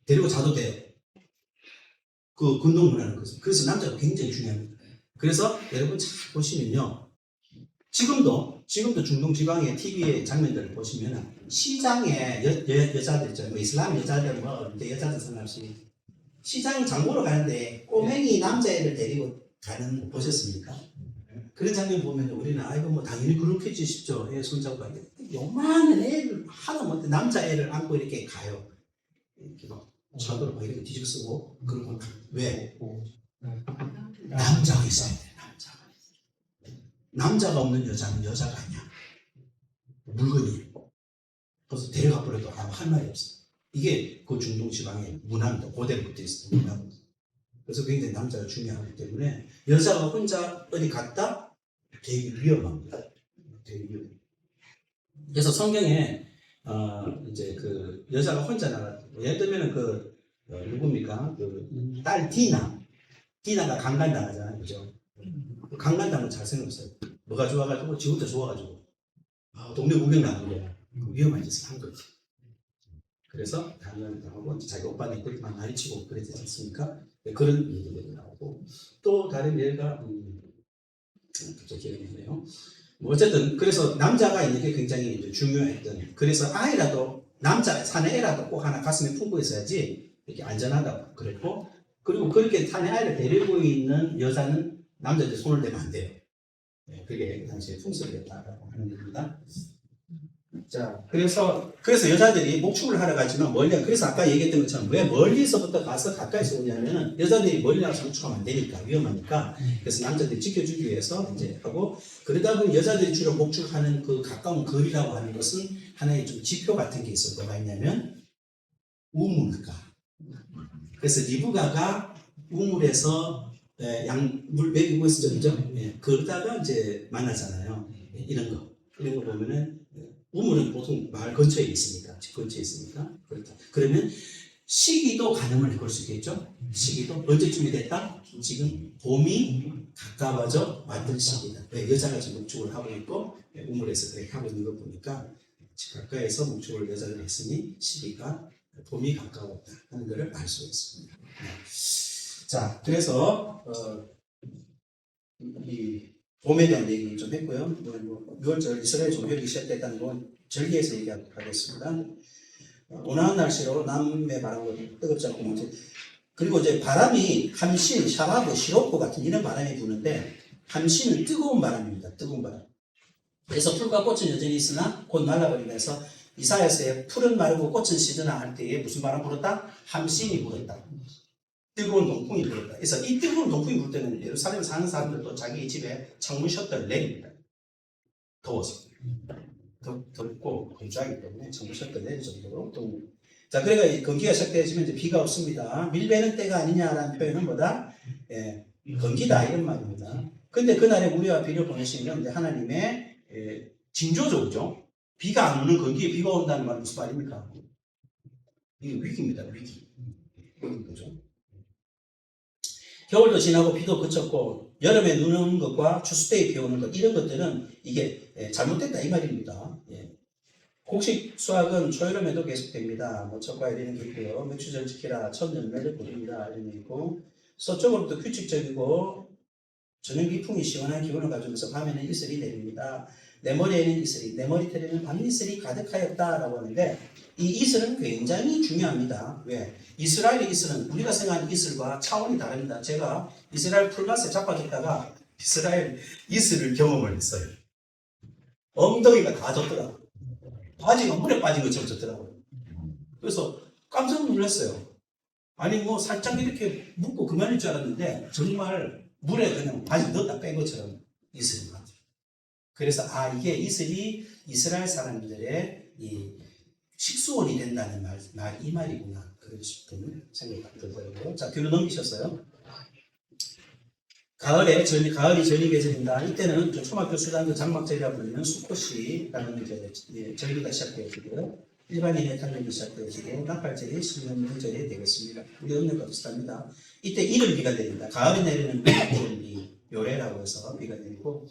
데리고 자도 돼요. 그 군동 문화는 거죠. 그래서 남자가 굉장히 중요합니다. 그래서 여러분 잘 보시면요. 지금도 중동 지방의 TV의 장면들을 보시면 시장에 여자들 있잖아요. 뭐 이슬람 여자들 뭐 여자들 상관없이 시장 장 보러 가는데 꼬맹이 남자애를 데리고 가는 거 보셨습니까? 그런 장면 보면 우리는 아이고 뭐 당연히 그렇겠지 싶죠. 애 손잡고 가는데 요만한 애를 하나 못해 남자애를 안고 이렇게 가요. 이렇게 막 차도로 막 이렇게 뒤집어 쓰고 그런 거 왜? 남자가 있어야 돼. 남자가 없는 여자는 여자가 아니야. 물건이에요. 그래서 데려가 버려도 아무 할 말이 없어. 이게 그 중동 지방의 문화입니다. 고대부터 있었던 문화입니다. 그래서 굉장히 남자가 중요하기 때문에 여자가 혼자 어디 갔다 되게 위험합니다. 되게 위험해요. 그래서 성경에 이제 그 여자가 혼자 나가 예를 들면 그 누굽니까 그 딸 디나가 강간당하잖아요, 그죠? 강간당은 잘 생각했어요. 뭐가 좋아가지고 지 혼자 좋아가지고 동네 구경 나간 거야. 위험한 짓을 한 거지. 그래서 강간당하고 자기 오빠들이 막 난리치고 그러지 않습니까? 그런 얘기들이 나오고 또 다른 예가 갑자기 기억이 나네요. 뭐 어쨌든 그래서 남자가 있는 게 굉장히 이제 중요했던 그래서 아이라도 남자 사내 애라도 꼭 하나 가슴에 품고 있어야지 이렇게 안전하다고 그랬고 그리고 그렇게 사내 아이를 데리고 있는 여자는 남자들 손을 대면 안 돼요. 네, 그게 당시의 풍습이었다라고 하는 겁니다. 자, 그래서 여자들이 목축을 하러 가지만 그래서 아까 얘기했던 것처럼 왜 멀리서부터 가서 가까이서 오냐면은 여자들이 멀리 나가서 목축하면 안 되니까 위험하니까 그래서 남자들이 지켜주기 위해서 이제 하고 그러다 보니 여자들이 주로 목축하는 그 가까운 거리라고 하는 것은 하나의 좀 지표 같은 게 있을 거가 있냐면 우물가. 그래서 리브가가 우물에서 물 먹이고 있었죠, 그죠? 그러다가 이제 만나잖아요. 이런 거 보면은. 우물은 보통 마을 근처에 있으니까, 집 근처에 있으니까. 그렇다. 그러면 시기도 가늠을 걸 수 있겠죠? 시기도 언제쯤이 됐다? 지금 봄이 가까워져 왔던 시기다. 왜? 여자가 지금 목축을 하고 있고, 우물에서 그렇게 하고 있는 거 보니까 가까이서 목축을 여자가 했으니 시기가 봄이 가까웠다 하는 것을 알 수 있습니다. 자, 그래서, 이 봄에 대한 얘기 좀 했고요. 6월절 이스라엘 종교기 시작됐다는 건 절기에서 얘기하겠습니다. 온화한 날씨로 남의 바람은 뜨겁지 않고 그리고 이제 바람이 함신, 샤바브, 시로코 같은 이런 바람이 부는데 함신은 뜨거운 바람입니다. 뜨거운 바람. 그래서 풀과 꽃은 여전히 있으나 곧 말라버리면서 이사야서에 풀은 마르고 꽃은 시드나 할 때에 무슨 바람 불었다? 함신이 불었다. 뜨거운 동풍이 불었다. 그래서 이 뜨거운 동풍이 불 때는 예루살렘 사는 사람들도 자기 집에 창문 셔터를 내립니다. 더워서. 덥고 건조하기 때문에 창문 셔터 내릴 정도로 또. 자, 그러니까 건기가 시작되어지면 이제 비가 없습니다. 밀배는 때가 아니냐라는 표현은 뭐다? 건기다 이런 말입니다. 근데 그날에 우리와 비를 보내시면 이제 하나님의 징조죠, 그죠? 비가 안 오는 건기에 비가 온다는 말은 무슨 말입니까? 이게 위기입니다, 위기. 위기인 거죠. 겨울도 지나고 비도 그쳤고 여름에 눈 오는 것과 추수 때에 비 오는 것 이런 것들은 이게 잘못됐다 이 말입니다. 곡식 수확은 초여름에도 계속됩니다. 모처과 이르는 게 있고요. 맥추절 지키라 천년매를 부릅니다. 이런 게 있고 서쪽으로부터 규칙적이고 저녁 이풍이 시원한 기운을 가지면서 밤에는 이슬이 내립니다. 내 머리에는 이슬이 내 머리털에는 밤이슬이 가득하였다라고 하는데 이 이슬은 굉장히 중요합니다. 왜? 이스라엘의 이슬은 우리가 생각하는 이슬과 차원이 다릅니다. 제가 이스라엘 풀밭에 자빠졌다가 이스라엘 이슬을 경험을 했어요. 엉덩이가 다 젖더라고요. 바지가 물에 빠진 것처럼 젖더라고요. 그래서 깜짝 놀랐어요. 아니 뭐 살짝 이렇게 묶고 그만일 줄 알았는데 정말 물에 그냥 바지 넣었다 뺀 것처럼 이슬인 것 같아요. 그래서 이게 이슬이 이스라엘 사람들의 이 식수원이 된다는 말 이 말이구나 그런 싶은 생각이 들고요. 자, 뒤로 넘기셨어요. 가을이 전이 계절입니다. 이때는 초막교 수단도 장막절이라 불리는 수꽃이라는 절기가 시작되어지고요. 일반인의 탄력이 시작되어지고 나팔절이 신년명절이 되겠습니다. 우리 음력과 비슷합니다. 이때 이른비가 내립니다. 가을에 내리는 이른비, 요래라고 해서 비가 내리고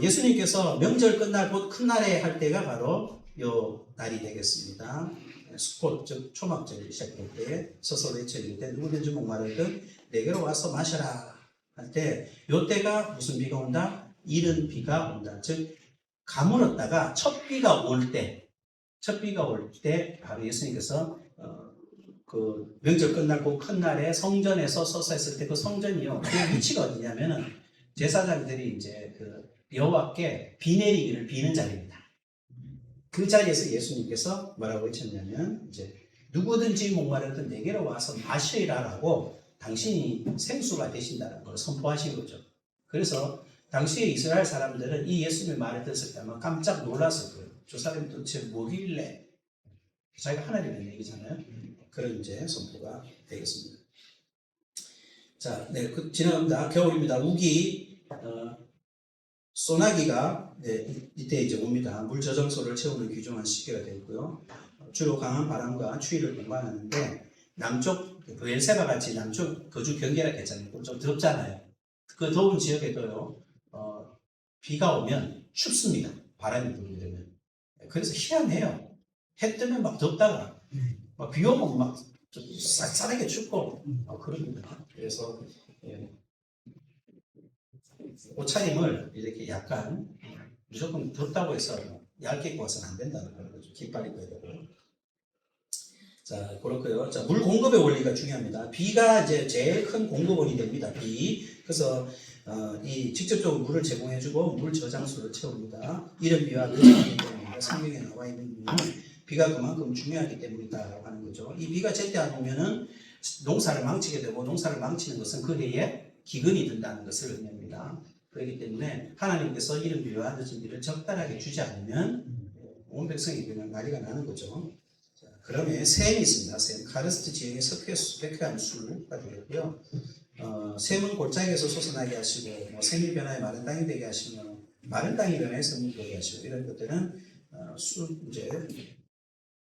예수님께서 명절 끝날 곧 큰 날에 할 때가 바로 요 날이 되겠습니다. 수꽃, 즉 초막절이 시작될 때 서서 외쳐질 때 누구든지 목마르든 내게로 와서 마셔라 할 때 요때가 무슨 비가 온다? 이른 비가 온다. 즉 가물었다가 첫 비가 올 때 바로 예수님께서 그 명절 끝나고 큰 날에 성전에서 서서 했을 때 그 성전이요. 그 위치가 어디냐면은 제사장들이 이제 그 여호와께 비 내리기를 비는 자리입니다. 그 자리에서 예수님께서 뭐라고 외쳤냐면 이제 누구든지 목마르든 내게로 와서 마시라라고 당신이 생수가 되신다는 걸 선포하신 거죠. 그래서 당시에 이스라엘 사람들은 이 예수님의 말을 들었을 때 아마 깜짝 놀랐을 거예요. 저 사람이 도대체 뭐길래 자기가 하나님의 얘기잖아요. 그런 이제 선포가 되겠습니다. 자, 네, 지나갑니다. 겨울입니다. 우기, 소나기가 이때 이제 옵니다. 물 저장소를 채우는 귀중한 시기가 되고요. 주로 강한 바람과 추위를 동반하는데 남쪽 베르세바 같이 남쪽 거주 경계라 했잖아요. 좀 덥잖아요. 그 더운 지역에도요 비가 오면 춥습니다. 바람이 불게 되면. 그래서 희한해요. 해 뜨면 막 덥다가 막 비 오면 막 쌀쌀하게 춥고 그럽니다. 그래서 옷차림을 이렇게 약간 무조건 덥다고 해서 얇게 입고 와서는 안 된다는 거죠. 깃발 입어야 되고. 자, 그렇고요. 자, 물 공급의 원리가 중요합니다. 비가 이제 제일 큰 공급원이 됩니다. 비. 그래서 이 직접적으로 물을 제공해주고 물 저장소를 채웁니다. 이런 비와 늦은 비 때문에 성경에 나와 있는 이유는 비가 그만큼 중요하기 때문이다라고 하는 거죠. 이 비가 제때 안 오면은 농사를 망치게 되고 농사를 망치는 것은 그 해에 기근이 든다는 것을 의미합니다. 그렇기 때문에 하나님께서 이른 비와 늦은 비를 적당하게 주지 않으면 온 백성이 그냥 난리가 나는 거죠. 자, 그러면 샘이 있습니다. 샘. 카르스트 지역의 석회암 수가 되겠고요. 샘은 골짜기에서 솟아나게 하시고 샘이 변화해 마른 땅이 되게 하시며 마른 땅이 변화해 샘이 되게 하시고 이런 것들은 이제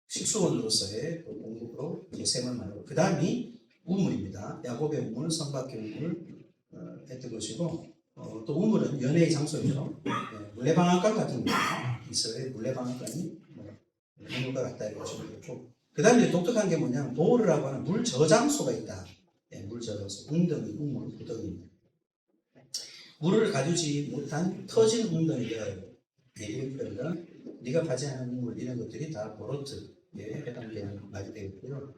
식수원으로서의 공급으로 샘을 말하고 그 다음이 우물입니다. 야곱의 우물, 성박의 우물 했던 것이고 또 우물은 연애의 장소이죠. 물레방앗간 같은 겁니다. 이스라엘 물레방앗간이 우물과 같다 이렇게 보시면 되겠고 그 다음에 독특한 게 뭐냐면 보르라고 하는 물 저장소가 있다. 물 저장소, 웅덩이, 우물, 구덩이입니다. 물을 가두지 못한 터진 웅덩이가 그러니까 네가 파지 않은 우물 이런 것들이 다 보로트에 해당되는 말이 되겠고요.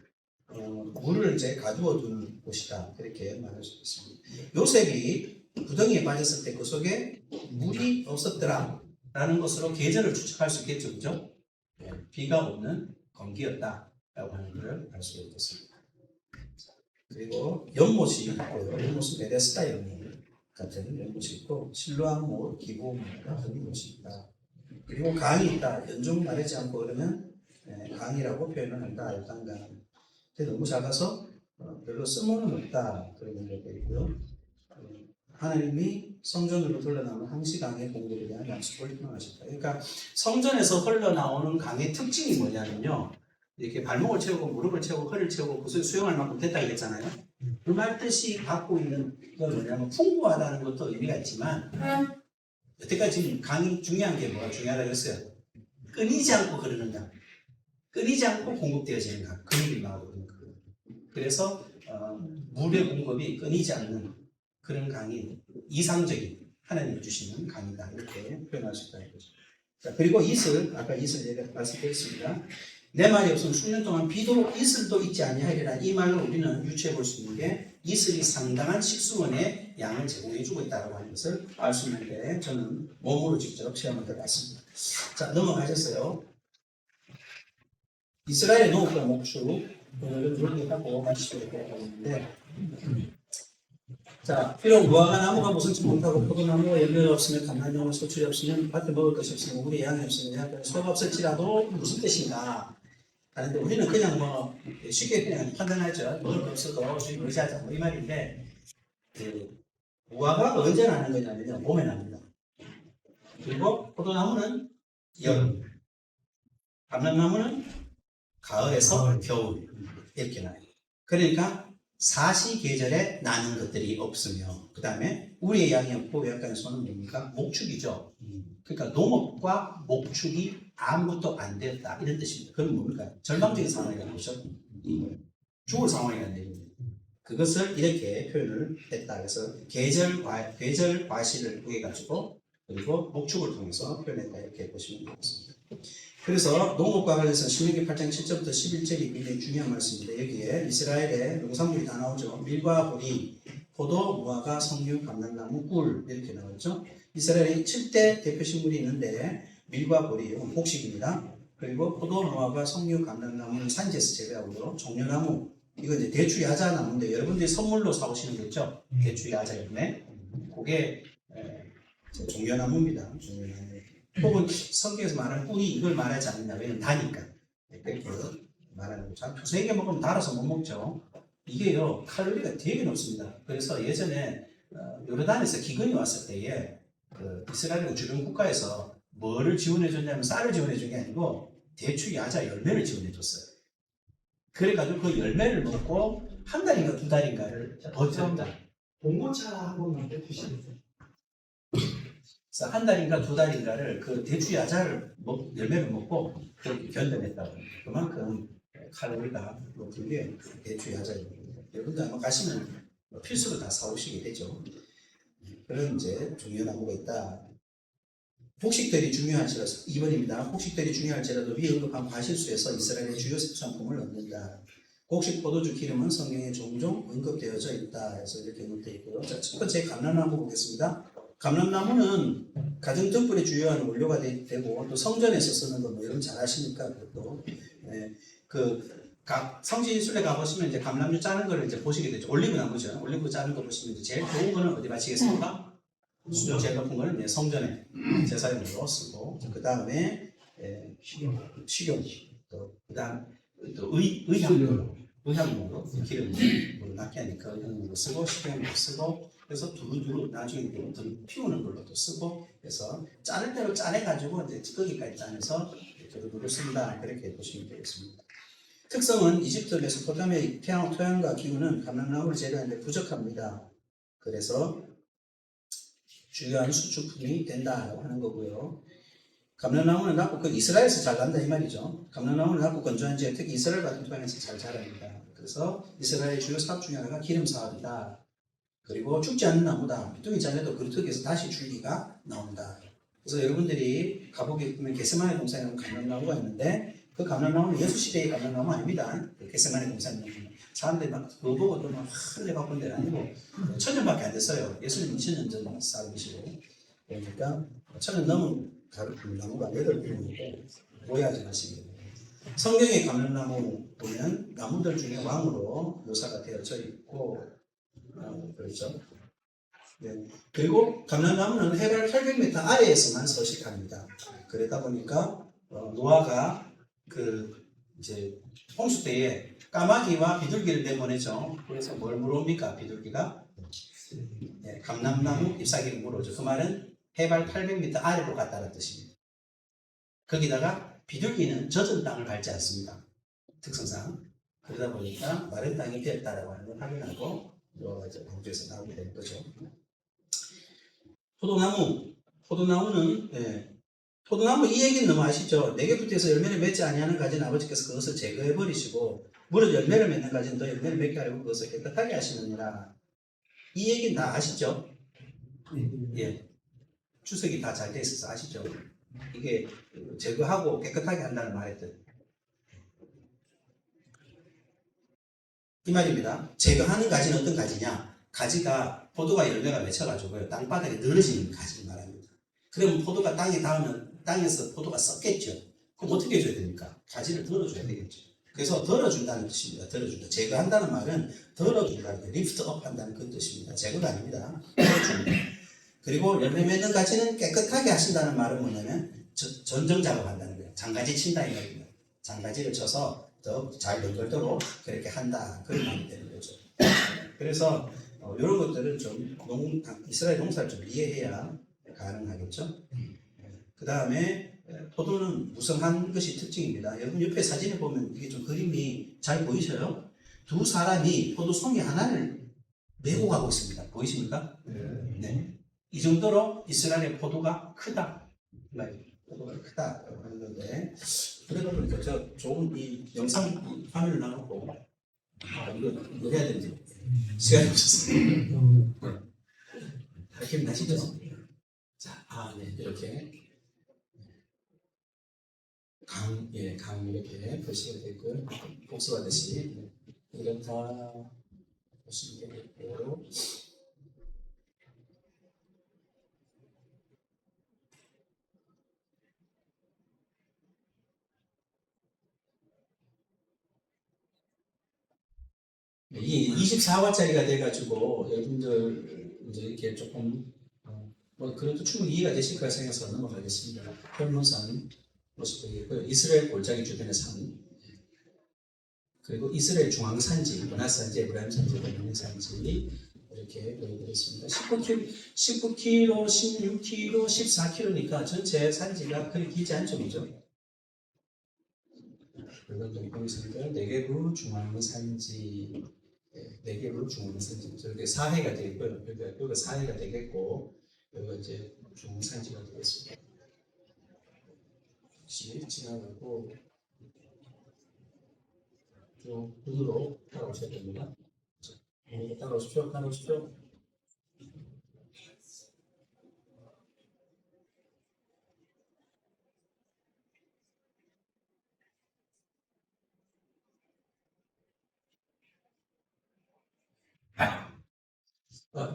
물을 이제 가두어 둔 곳이다 그렇게 말할 수 있습니다. 요셉이 구덩이에 빠졌을 때 그 속에 물이 없었더라 라는 것으로 계절을 추측할 수 있겠죠. 그죠? 비가 없는 건기였다라고 하는 것을 알 수가 있겠습니다. 그리고 연못이 있고요. 연못은 베데스다 연못 같은 연못이 있고 실로암못, 기브온 같은 곳이 있다. 그리고 강이 있다. 연중 말하지 않고 그러면 강이라고 표현을 한다. 일단강. 근데 너무 작아서 별로 쓸모는 없다. 그런 얘기가 있고요. 하나님이 성전으로 흘러나오는 항시강의 공급에 대한 약속을 표명하셨다. 그러니까 성전에서 흘러나오는 강의 특징이 뭐냐면요. 이렇게 발목을 채우고 무릎을 채우고 허리를 채우고 그 속에 수영할 만큼 됐다 그랬잖아요. 그 말 뜻이 갖고 있는 건 뭐냐면 풍부하다는 것도 의미가 있지만 여태까지 강이 중요한 게 뭐가 중요하다고 했어요? 끊이지 않고 흐르는 강. 끊이지 않고 공급되어지는 강. 그 얘기를 나오거든요. 그래서 물의 공급이 끊이지 않는 그런 강이 이상적인 하나님이 주시는 강이다. 이렇게 표현할 수 있다는 거죠. 자, 그리고 이슬, 아까 이슬 얘기가 말씀드렸습니다. 내 말이 없으면 수년 동안 비도 이슬도 있지 아니하리라. 이 말로 우리는 유추해 볼 수 있는 게 이슬이 상당한 식수원의 양을 제공해주고 있다고 하는 것을 알 수 있는데 저는 몸으로 직접 체험을 해봤습니다. 자, 넘어가셨어요. 이스라엘의 농업과 목축 오늘은 이렇게 하고 마치도록 하겠는데 자, 비록 무화과 나무가 무성치 못하고 포도나무가 열매가 없으면 감람나무 소출이 없으면 밭에 먹을 것이 없으면 우리 양이 없으면 소가 없을지라도 무슨 뜻인가 하는데 우리는 그냥 뭐 쉽게 그냥 판단하죠. 먹을 거 없어도 주님 의지하자 뭐 이 말인데 무화과가 언제 나는 거냐면요. 봄에 납니다. 그리고 포도나무는 여름, 감람나무는 가을에서 겨울 이렇게 나요. 그러니까 사시계절에 나는 것들이 없으며 그 다음에 우리의 양이 없고 외양간의 소는 뭡니까? 목축이죠. 그러니까 농업과 목축이 아무것도 안 되었다 이런 뜻입니다. 그건 뭡니까? 절망적인 상황이라는 거죠. 죽을 상황이라는 얘기입니다. 그것을 이렇게 표현을 했다. 그래서 계절 과시를 구해가지고 그리고 목축을 통해서 표현했다 이렇게 보시면 되겠습니다. 그래서 농업과 관련해서 신명기 8장 7절부터 11절이 굉장히 중요한 말씀인데 여기에 이스라엘의 농산물이 다 나오죠. 밀과 보리, 포도, 무화과, 석류, 감람나무, 꿀 이렇게 나오죠. 이스라엘의 7대 대표 식물이 있는데 밀과 보리 이건 곡식입니다. 그리고 포도, 무화과, 석류, 감람나무는 산지에서 재배하고요. 종려나무 이건 이제 대추 야자 나무인데 여러분들이 선물로 사오시는 거 있죠. 대추 야자 열매 그게 종려나무입니다. 종려나무. 혹은 성경에서 말하는 꿀이 이걸 말하지 않느냐. 왜냐면 다니까. 그렇게 말하는 거죠. 두세 개 먹으면 달아서 못 먹죠. 이게요, 칼로리가 되게 높습니다. 그래서 예전에 요르단에서 기근이 왔을 때에 이스라엘 주변 국가에서 뭐를 지원해 줬냐면 쌀을 지원해 준 게 아니고 대추 야자 열매를 지원해 줬어요. 그래가지고 그 열매를 먹고 한 달인가 두 달인가를 버텼다. 봉고차 한 번만 빼주시겠어요? 그래서 한 달인가 두 달인가를 그 대추 야자를 열매를 먹고 그렇게 견뎌냈다고 합니다. 그만큼 칼로리가 높은 게 대추 야자입니다. 여러분들 아마 가시면 필수로 다 사오시게 되죠. 그런 이제 중요한 나무가 있다. 곡식들이 중요할지라도 2번입니다. 곡식들이 중요할지라도 위 언급한 과실수에서 이스라엘의 주요 생산품을 얻는다. 곡식, 포도주, 기름은 성경에 종종 언급되어져 있다. 그래서 이렇게 언급되어 있고요. 자, 첫 번째 감람나무 보겠습니다. 감람나무는 가정 등불의 주요한 원료가 되고 또 성전에서 쓰는 거 뭐 여러분 잘 아시니까 그것도 성지순례 가보시면 이제 감람류 짜는 거를 이제 보시게 되죠. 올리브 나무죠. 올리브 짜는 거 보시면 이제 제일 좋은 거는 어디 바치겠습니까? 제일 높은 거는 이제 성전에 제사용으로 쓰고 그 다음에 식용 그 다음 또 의향용으로 기름으로 낫게 하니까 의향용으로 쓰고 식용으로 쓰고 그래서 두루두루 나중에 피우는 걸로도 쓰고 그래서 짜는 대로 짜내가지고 이제 찌꺼기까지 짜내서 두루두루 쓴다 그렇게 보시면 되겠습니다. 특성은 이집트 메소포타미아의 토양과 기후는 감람나무를 재배하는데 부족합니다. 그래서 중요한 수출품이 된다라고 하는 거고요. 감람나무는 낮고 이스라엘에서 잘 난다 이 말이죠. 감람나무는 낮고 건조한 지역 특히 이스라엘 같은 토양에서 잘 자랍니다. 그래서 이스라엘의 주요 사업 중에 하나가 기름 사업이다. 그리고 죽지 않는 나무다. 비둥이 잘려도 그 흙에서 다시 줄기가 나온다. 그래서 여러분들이 가보게 되면 게세마네 동산에 감람나무가 있는데 그 감람나무는 예수시대의 감람나무 아닙니다. 그 게세마네 동산에 사람들이 막 그거 보고 또 막 흘려 바꾼 데는 아니고 1000년밖에 안 됐어요. 예수님 2000년 전 쌓으시고 그러니까 1000년 넘은 나무가 8그루인데 오해하지 마시기 바랍니다. 성경의 감람나무 보면 나무들 중에 왕으로 묘사가 되어져 있고 그렇죠. 네. 그리고 감람나무는 해발 800m 아래에서만 서식합니다. 그러다 보니까 노아가 이제 홍수 때에 까마귀와 비둘기를 내보내죠. 그래서 뭘 물어옵니까? 비둘기가 네, 감람나무 잎사귀를 물어오죠. 그 말은 해발 800m 아래로 갔다는 뜻입니다. 거기다가 비둘기는 젖은 땅을 밟지 않습니다. 특성상. 그러다 보니까 마른 땅이 되었다라고 하는 걸 확인하고 광주에서 나오게 되는 거죠. 포도나무는 포도나무 이 얘기는 너무 아시죠? 내게 붙어서 열매를 맺지 아니하는 가지는 아버지께서 그것을 제거해 버리시고 무릇 열매를 맺는 가지는 더 열매를 맺게 하려고 그것을 깨끗하게 하시느니라. 이 얘기는 다 아시죠? 예. 추석이 다 잘 돼 있어서 아시죠? 이게 제거하고 깨끗하게 한다는 말의 뜻. 이 말입니다. 제거하는 가지는 어떤 가지냐? 가지가 포도가 열매가 맺혀가지고요. 땅바닥에 늘어지는 가지를 말합니다. 그러면 포도가 땅에 닿으면 땅에서 포도가 썩겠죠. 그럼 어떻게 해줘야 됩니까? 가지를 덜어줘야 되겠죠. 그래서 덜어준다는 뜻입니다. 덜어준다. 제거한다는 말은 덜어준다는 거예요. 리프트업 한다는 그 뜻입니다. 제거가 아닙니다. 덜어줍니다. 그리고 열매 맺는 가지는 깨끗하게 하신다는 말은 뭐냐면 전정 작업한다는 거예요. 장가지 친다 이 말입니다. 장가지를 쳐서 더 잘 덜덜도록 그렇게 한다. 그런 말이 되는 거죠. 그래서 이런 것들은 좀 이스라엘 농사를 좀 이해해야 가능하겠죠. 그 다음에 포도는 무성한 것이 특징입니다. 여러분 옆에 사진에 보면 이게 좀 그림이 잘 보이셔요? 두 사람이 포도 송이 하나를 메고 가고 있습니다. 보이십니까? 네. 이 정도로 이스라엘의 포도가 크다. 포도가 크다. 하는 건데, 그러다 보니까 저 좋은 이 영상 이 화면을 나가고, 이거 해야 되는데, 시간이 없었어요. 기억나시죠? 자, 네, 이렇게. 강 이렇게 표시가 되고요. 복수하듯이. 이런 다 보시면 되겠고. 이게 24화짜리가 돼가지고 여러분들 이제 이렇게 조금 그래도 충분히 이해가 되실 거라 생각해서 넘어가겠습니다. 혈문산 모습 되겠고요. 이스라엘 골짜기 주변의 산, 그리고 이스라엘 중앙산지, 문화산지, 에브라임산지, 베냐민산지 이렇게 보여드렸습니다. 19km, 16km, 14km니까 전체 산지가 그리 길지 않죠, 그죠? 그리고 동평산들 네개부 중앙산지, 네개부 중앙산지, 저렇게 사해가 되고요. 여기가 사해가 되겠고, 여기가 이제 중앙산지가 되겠습니다. 지나가고 쭉 눈으로 따라오셔야 됩니다. 따라오십시오. 따라오십시오.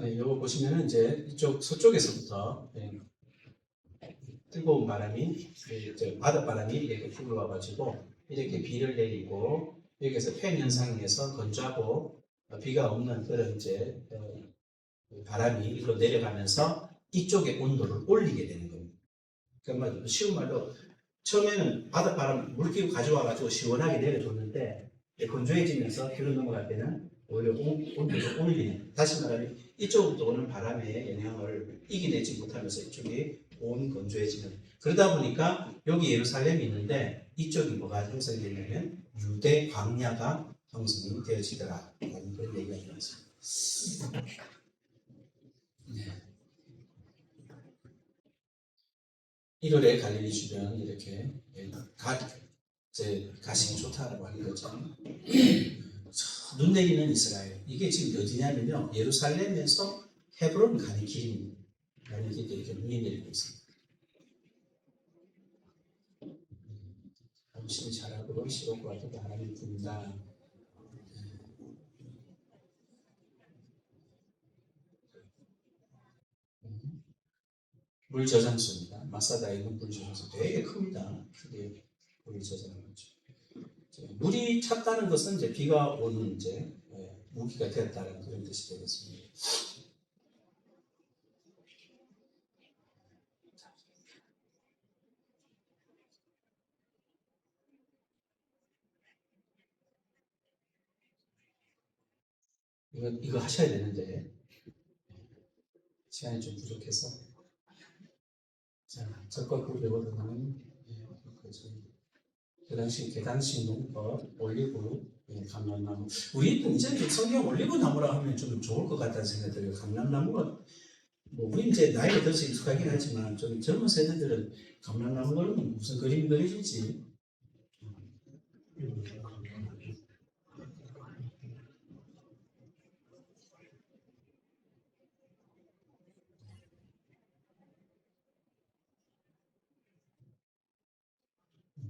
네, 이거 보시면은 이제 이쪽 서쪽에서부터 뜨거운 바람이, 바닷바람이 이렇게 불러와가지고 이렇게 비를 내리고 여기서 팬 현상에서 건조하고 비가 없는 그런 이제 바람이 이리로 내려가면서 이쪽의 온도를 올리게 되는 겁니다. 그러니까 쉬운 말로 처음에는 바닷바람 물기로 가져와가지고 시원하게 내려줬는데 건조해지면서 뒤로 넘어갈 때는 오히려 온도를 올리는, 다시 말하면 이쪽으로부터 오는 바람의 영향을 이겨내지 못하면서 이쪽이 온 건조해지는, 그러다 보니까 여기 예루살렘이 있는데 이쪽이 뭐가 형성이 되냐면 유대 광야가 형성이 되어지더라 라는 그런 얘기가 나왔습니다. 네. 1월에 갈릴리 주변 이렇게 가시기 좋다라고 하는 거죠. 눈 내리는 이스라엘, 이게 지금 어디냐면요, 예루살렘에서 헤브론 가는 길입니다. 라는 길도 이렇게 눈이 내리고 있습니다. 당신이 잘하고 시록과 같은 바람이 분다. 물 저장소입니다. 마사다에 있는 물 저장소 되게 큽니다. 크게 물이 저장하는 거죠. 물이 찼다는 것은 이제 비가 오는 이제 무기가 되었다는 그런 뜻이 되겠습니다. 이거 하셔야 되는데 시간이 좀 부족해서, 자, 적과 그 배우는 계단식 농법, 올리브, 감람나무. 우리는 이제 성경 올리브 나무라 하면 좀 좋을 것 같다는 생각이 들어요. 감람나무가 우리 이제 나이가 들어서 익숙하긴 하지만 좀 젊은 세대들은 감람나무 그러면 무슨 그림 그려질지.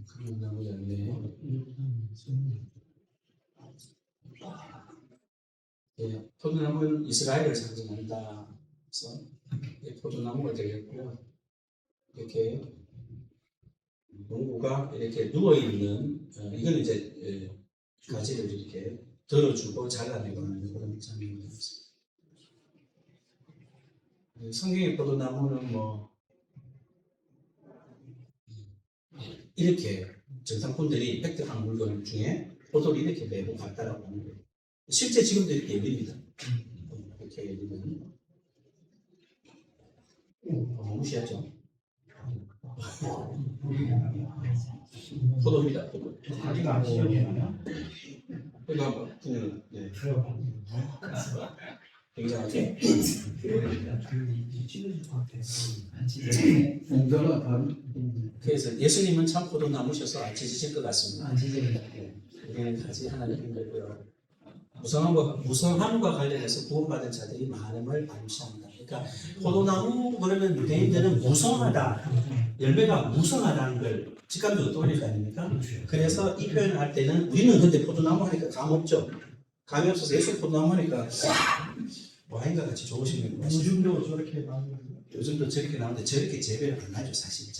감람나무 열매. 포도나무는 이스라엘을 상징한다. 그래서 포도나무가 되겠고요. 이렇게 농부가 이렇게 누워 있는, 이거는 이제 가지를 이렇게 들어주고 잘라내고 하는 그런 장면이 있습니다. 성경의 포도나무는 뭐 이렇게 정상꾼들이 획득한 물건 중에 포도를 이렇게 메고 갔다라고 하는 거예요. 실제 지금도 이렇게 열립니다. 이렇게 이렇게 열리면 무시하죠. 포도입니다. 포도. 자기가 안 시원해요. 이거 한번 그냥 네. 굉장하게 찢어질 것 같아요. 공자가 다른 그래서 예수님은 참 포도 나무셔서 안 찢어질 것 같습니다. 안 찢어져요. 우리는 아직 하나님 힘들고요. 무성함과 관련해서 구원받은 자들이 많음을 암시합니다. 그러니까 포도나무 그러면 유대인들은 무성하다, 열매가 무성하다는 걸 직감적으로 떠올릴 거 아닙니까? 그래서 이 표현을 할 때는 우리는 근데 포도나무 하니까 감 없죠. 감이 없어서 예수 포도나무 하니까 와인과 같이 좋으신 분 같아요. 요즘도 저렇게 나오는 요즘도 저렇게 나오는데 저렇게 재배를 안 하죠 사실.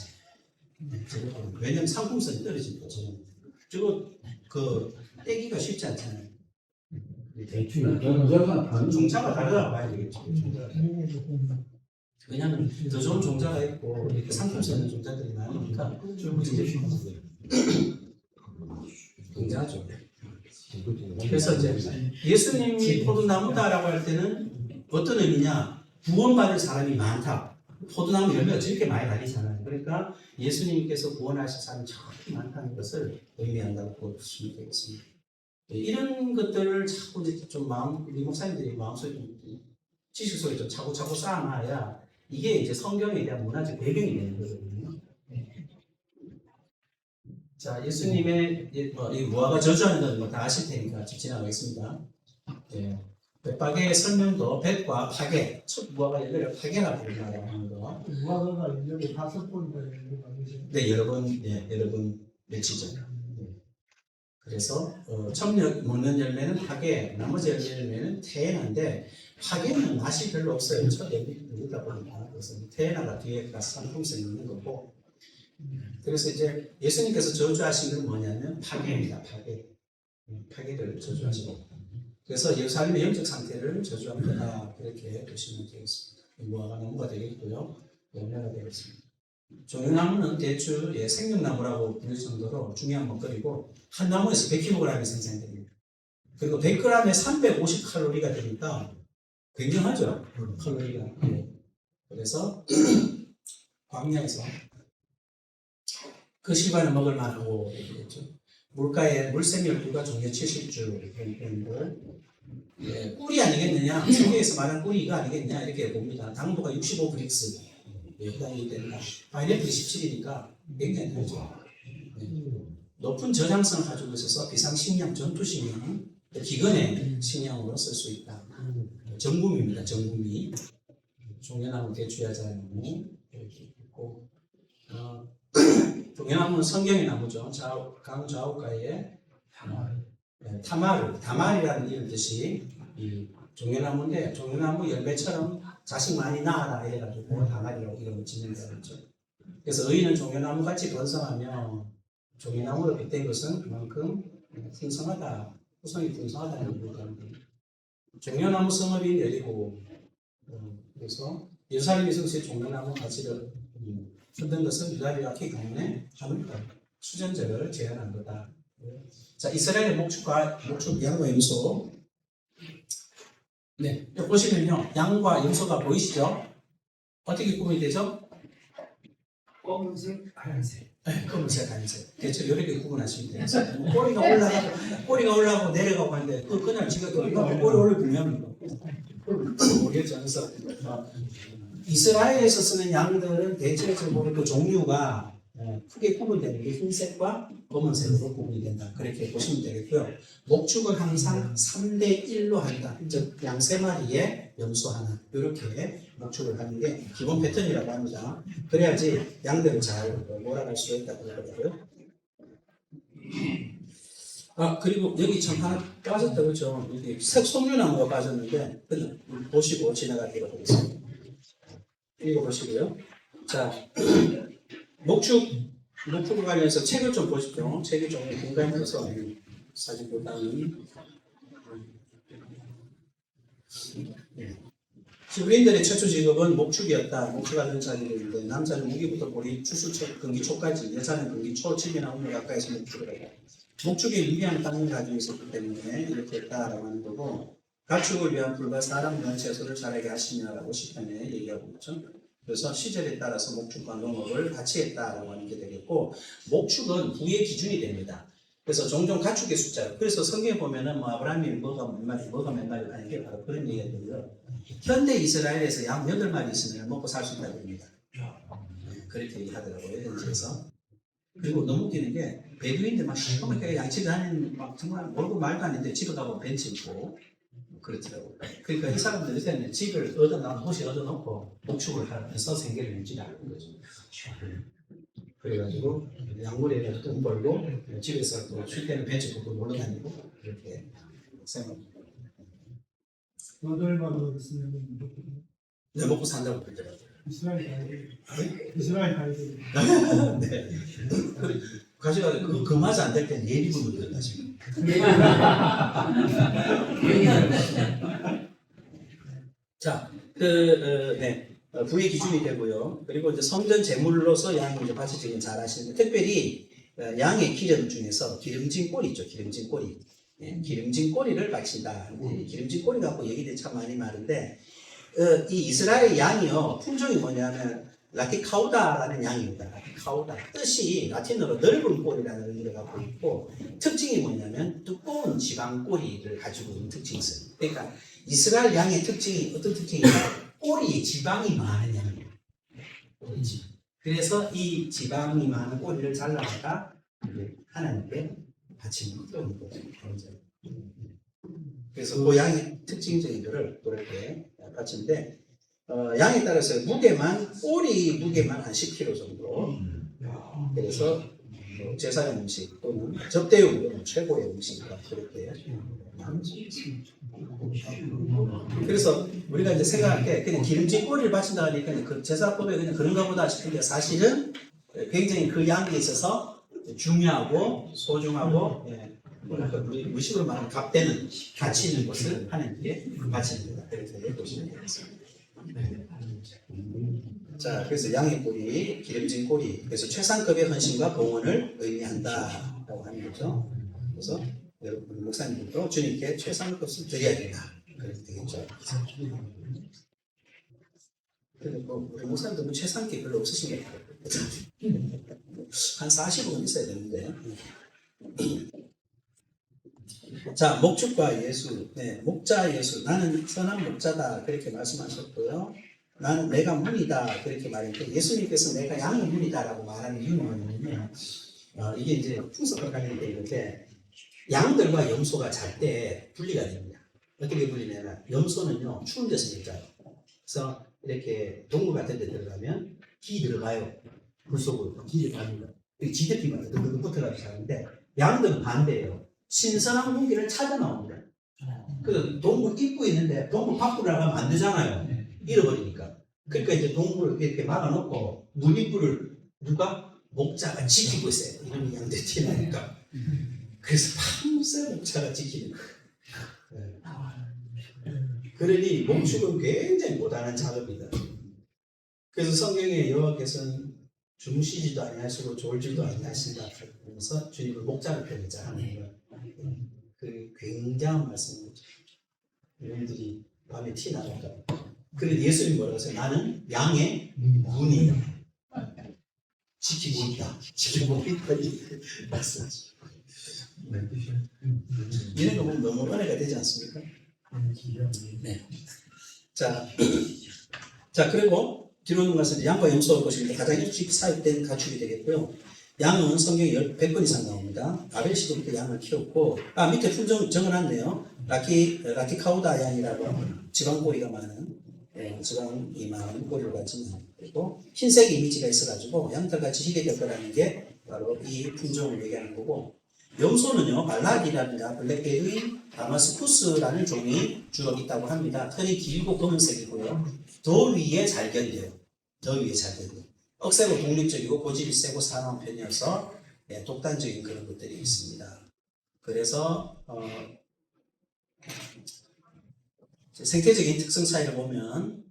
왜냐면 상품성이 떨어지니까 저거 그 떼기가 쉽지 않잖아요. 대충 공자가 다른 종자가 다르다고 봐야 되겠죠. 행위에 조금 왜냐하면 더 좋은 종자가 있고 이렇게 상품성 있는 종자들이 많으니까 좀 좋으신 것 같아요. 굉장하죠. 그래서 이제 예수님이 포도나무다라고 할 때는 어떤 의미냐? 구원받을 사람이 많다. 포도나무 열매가 저렇게 많이 달리잖아요. 그러니까 예수님께서 구원하실 사람이 저렇게 많다는 것을 의미한다고 보시면 되겠습니다. 이런 것들을 자꾸 이제 좀 우리 목사님들이 마음속에 좀 지식 속에 좀 차고차고 쌓아놔야 이게 이제 성경에 대한 문화적 배경이 되는 거거든요. 자, 예수님의 이 무화과 저주하는 건 뭐 다 아실 테니까 좀 지나가겠습니다. 예. 백박의 설명도 백과 파괴, 첫 무화과 열매를 파괴라고 하는 거. 무화과가 1년에 5번이나 열리는 거 아니죠? 네, 여러 번 맺히죠. 그래서 처음 먹는 열매는 파괴, 나머지 열매는 테에나인데 파괴는 맛이 별로 없어요. 첫 열매다 보니까 그래서 테에나가 뒤에 가서 상품성이 있는 거고. 그래서 이제 예수님께서 저주하신 건 뭐냐면 파괴입니다. 파괴를 저주하시고. 그래서 예루살렘의 영적 상태를 저주한 거다 그렇게 보시면 되겠습니다. 무화과 나무가 되겠고요, 열매가 되겠습니다. 종려나무는 대추 생명나무라고 불릴 정도로 중요한 먹거리고 한 나무에서 100kg이 생산됩니다. 그리고 100g에 350칼로리가 되니까 굉장하죠. 칼로리가. 그래서 광야에서 그 시간에 먹을 만하고 되겠죠. 물가에 물생열류가 종려 70주 되고 꿀이 아니겠느냐, 세계에서 말하는 꿀이가 아니겠냐 이렇게 봅니다. 당도가 65브릭스 해당이 된다. 파인애플이 17이니까 굉장히 다르죠. 높은 저장성을 가지고 있어서 비상식량, 전투식량, 기근의 식량으로 쓸 수 있다. 정금입니다. 정금이. 종려나무, 대추야자나무 이렇게 있고, 종려나무는 성경의 나무죠. 강 좌우가에 다말이라는 이런 뜻이 이 종려나무인데, 종려나무 열매처럼 자식 많이 낳아라 이래가지고 다말이라고 이름을 짓는다고 했죠. 그래서 의인은 종려나무 같이 번성하며, 종려나무로 빗댄 것은 그만큼 풍성하다, 후성이 풍성하다는 의미입니다. 종려나무 성읍이 내리고, 그래서 예루살렘 성수의 종려나무 가지를 흔든 것은 유다리와 키 가문의 하늘과 수전제를 제한한 거다. 자, 이스라엘의 목축 양과 염소. 네, 여기 보시면요, 양과 염소가 보이시죠? 어떻게 구분이 되죠? 검은색, 하얀색. 네, 검은색, 하얀색. 대체 이렇게 구분하시면 돼요. 꼬리가 올라가고 내려가고 하는데 그냥 지가 꼬리 올려 불면 모르겠죠. 그래서 이스라엘에서 쓰는 양들은 대체적으로 그 종류가 크게 구분되는 게 흰색과 검은색으로 구분이 된다. 그렇게 보시면 되겠고요. 목축은 항상 3대1로 한다. 즉, 양 3마리에 염소 하나. 이렇게 목축을 하는 게 기본 패턴이라고 합니다. 그래야지 양들을 잘 몰아갈 수가 있다고 하더라고요. 그리고 여기 참 하나 빠졌다, 그렇죠? 여기 석송류나무가 빠졌는데, 그냥 보시고 지나가도록 하겠습니다. 읽어보시고요. 자, 목축과 관련해서 책을 좀 보십시오. 책이 좀 공간에서 사진보다는. 히브리인들의 최초 직업은 목축이었다. 목축하는 자들인데 남자는 무기부터 보리, 추수, 금기초까지, 여자는 금기초, 7이나 5년 가까이서 목축을 했다. 목축에 유리한 땅을 가지고 있었기 때문에 이렇게 했다라고 하는 거고, 가축을 위한 풀과 사람 위한 채소를 자라게 하시냐라고 시편에 얘기하고 있죠. 그래서 시절에 따라서 목축과 농업을 같이 했다라고 하는 게 되겠고, 목축은 부의 기준이 됩니다. 그래서 종종 가축의 숫자, 그래서 성경에 보면은 뭐 아브라함이 뭐가 몇 마리 하는 게 바로 그런 얘기가 들려요. 현대 이스라엘에서 양 8마리 있으면 먹고 살 수 있다고 합니다. 그렇게 얘기하더라고요, 현지에서. 그리고 너무 웃기는 게, 베두인들 막 시커멓게 양치 다니는 막 정말 모르고 말도 안 했는데 집에 가보면 벤치 있고, 그렇더라고요. 그러니까 이 사람들 요새는 집을 도시 얻어놓고 목축을 하면서 생계를 유지하는 거죠. 그래가지고 양물에 돈 벌고 집에서 또 쉴 때는 벤치 보고 놀러 다니고 그렇게 생각합니다. 여덟마다 쓰면 네, 먹고 산다고 그러더라고요. 이스라엘 가이드. 이스라엘 가이드. 네. 가져가 그 맛이 안 될 때는 예비 부분 들었다 지금. 자, 부의 기준이 되고요. 그리고 이제 성전 제물로서 양이 이제 바쳐지면 잘 아시는데, 특별히 양의 기름 중에서 기름진 꼬리 있죠. 기름진 꼬리. 기름진 꼬리를 바친다. 기름진 꼬리 갖고 얘기들이 참 많이 많은데, 이 이스라엘 양이요, 품종이 뭐냐면 라티카우다라는 양입니다. 라티카우다. 뜻이 라틴어로 넓은 꼬리라는 의미를 갖고 있고, 특징이 뭐냐면 두꺼운 지방 꼬리를 가지고 있는 특징이 있어요. 그러니까 이스라엘 양의 특징이 어떤 특징이냐? 꼬리에 지방이 많은 양이에요. 그래서 이 지방이 많은 꼬리를 잘라다가 하나님께 바치는 그런 거죠. 그래서 그 양의 특징적인 거를 그렇게 바치는데, 양에 따라서 꼬리 무게만 한 10kg 정도. 그래서 제사용 음식 또는 접대용 최고의 음식이다. 그렇게. 그래서 우리가 이제 생각할 때 그냥 기름진 꼬리를 바친다 하니까 그 제사법에 그냥 그런가 보다 싶은데, 사실은 굉장히 그 양에 있어서 중요하고 소중하고, 우리 무식으로 말하는 값되는 가치 있는 것을 하나님께 바치는 거다. 그렇게 보시면 되겠습니다. 자, 그래서 양의 꼬리, 기름진 꼬리, 그래서 최상급의 헌신과 봉헌을 의미한다라고 하는 거죠. 그래서 여러분 목사님들도 주님께 최상급을 드려야 된다. 그렇게 되겠죠. 그리고 우리 목사님들은 최상급이 별로 없으신 것 같아요. 한 40억은 있어야 되는데. 자, 목축과 예수, 목자 예수, 나는 선한 목자다 그렇게 말씀하셨고요. 나는 내가 문이다 그렇게 말했는데, 예수님께서 내가 양의 문이다라고 말하는 이유는 뭐냐면, 이게 이제 풍속과 관련되어 있는데, 양들과 염소가 잘 때 분리가 됩니다. 어떻게 분리냐면, 염소는요 추운 데서 못 자요. 그래서 이렇게 동굴 같은 데 들어가면 기 들어가요. 물속으로 기를 갑니다. 지들끼리만 등등 붙어가지고 자는데, 양들은 반대예요. 신선한 공기를 찾아 나옵니다. 그 동굴 입구에 있는데 동굴 밖으로 나가면 안 되잖아요. 잃어버리니까. 그러니까 이제 동굴을 이렇게 막아놓고 문 입구를 누가? 목자가 지키고 있어요. 이런 양들이 튀어나니까. 그래서 밤새 목자가 지키는 거예요. 그러니 목축은 굉장히 고단한 작업이다. 그래서 성경에 여호와께서는 주무시지도 아니하시고 졸지도 아니하신다 하면서 주님을 목자로 표현했잖아요. 그 굉장한 말씀이죠. 여러분들이 밤에 티 나니까. 그런데 예수님 뭐라고 하세요? 나는 양의 문이다. 지키고 있다. 지키고 있다. 말씀하시죠. 이런 거 보면 너무 은혜가 되지 않습니까? 네. 자, 그리고 뒤로 넘어가서 양과 염소가 것입니다. 가장 일찍 사육된 가축이 되겠고요. 양은 성경에 100번 이상 나옵니다. 아벨 시대부터 양을 키웠고, 밑에 품종 적어놨네요. 라티카우다 양이라고 지방꼬리가 많은, 지방이 많은 꼬리를 가진 양. 그리고 흰색 이미지가 있어가지고 양털같이 희게 될 거라는 게 바로 이 품종을 얘기하는 거고, 염소는요, 발락이라든가 블랙베리, 다마스쿠스라는 종이 주로 있다고 합니다. 털이 길고 검은색이고요. 더위에 잘 견뎌요. 더위에 잘 견뎌요. 억세고 독립적이고 고집이 세고 사나운 편이어서 독단적인 그런 것들이 있습니다. 그래서 생태적인 특성 차이를 보면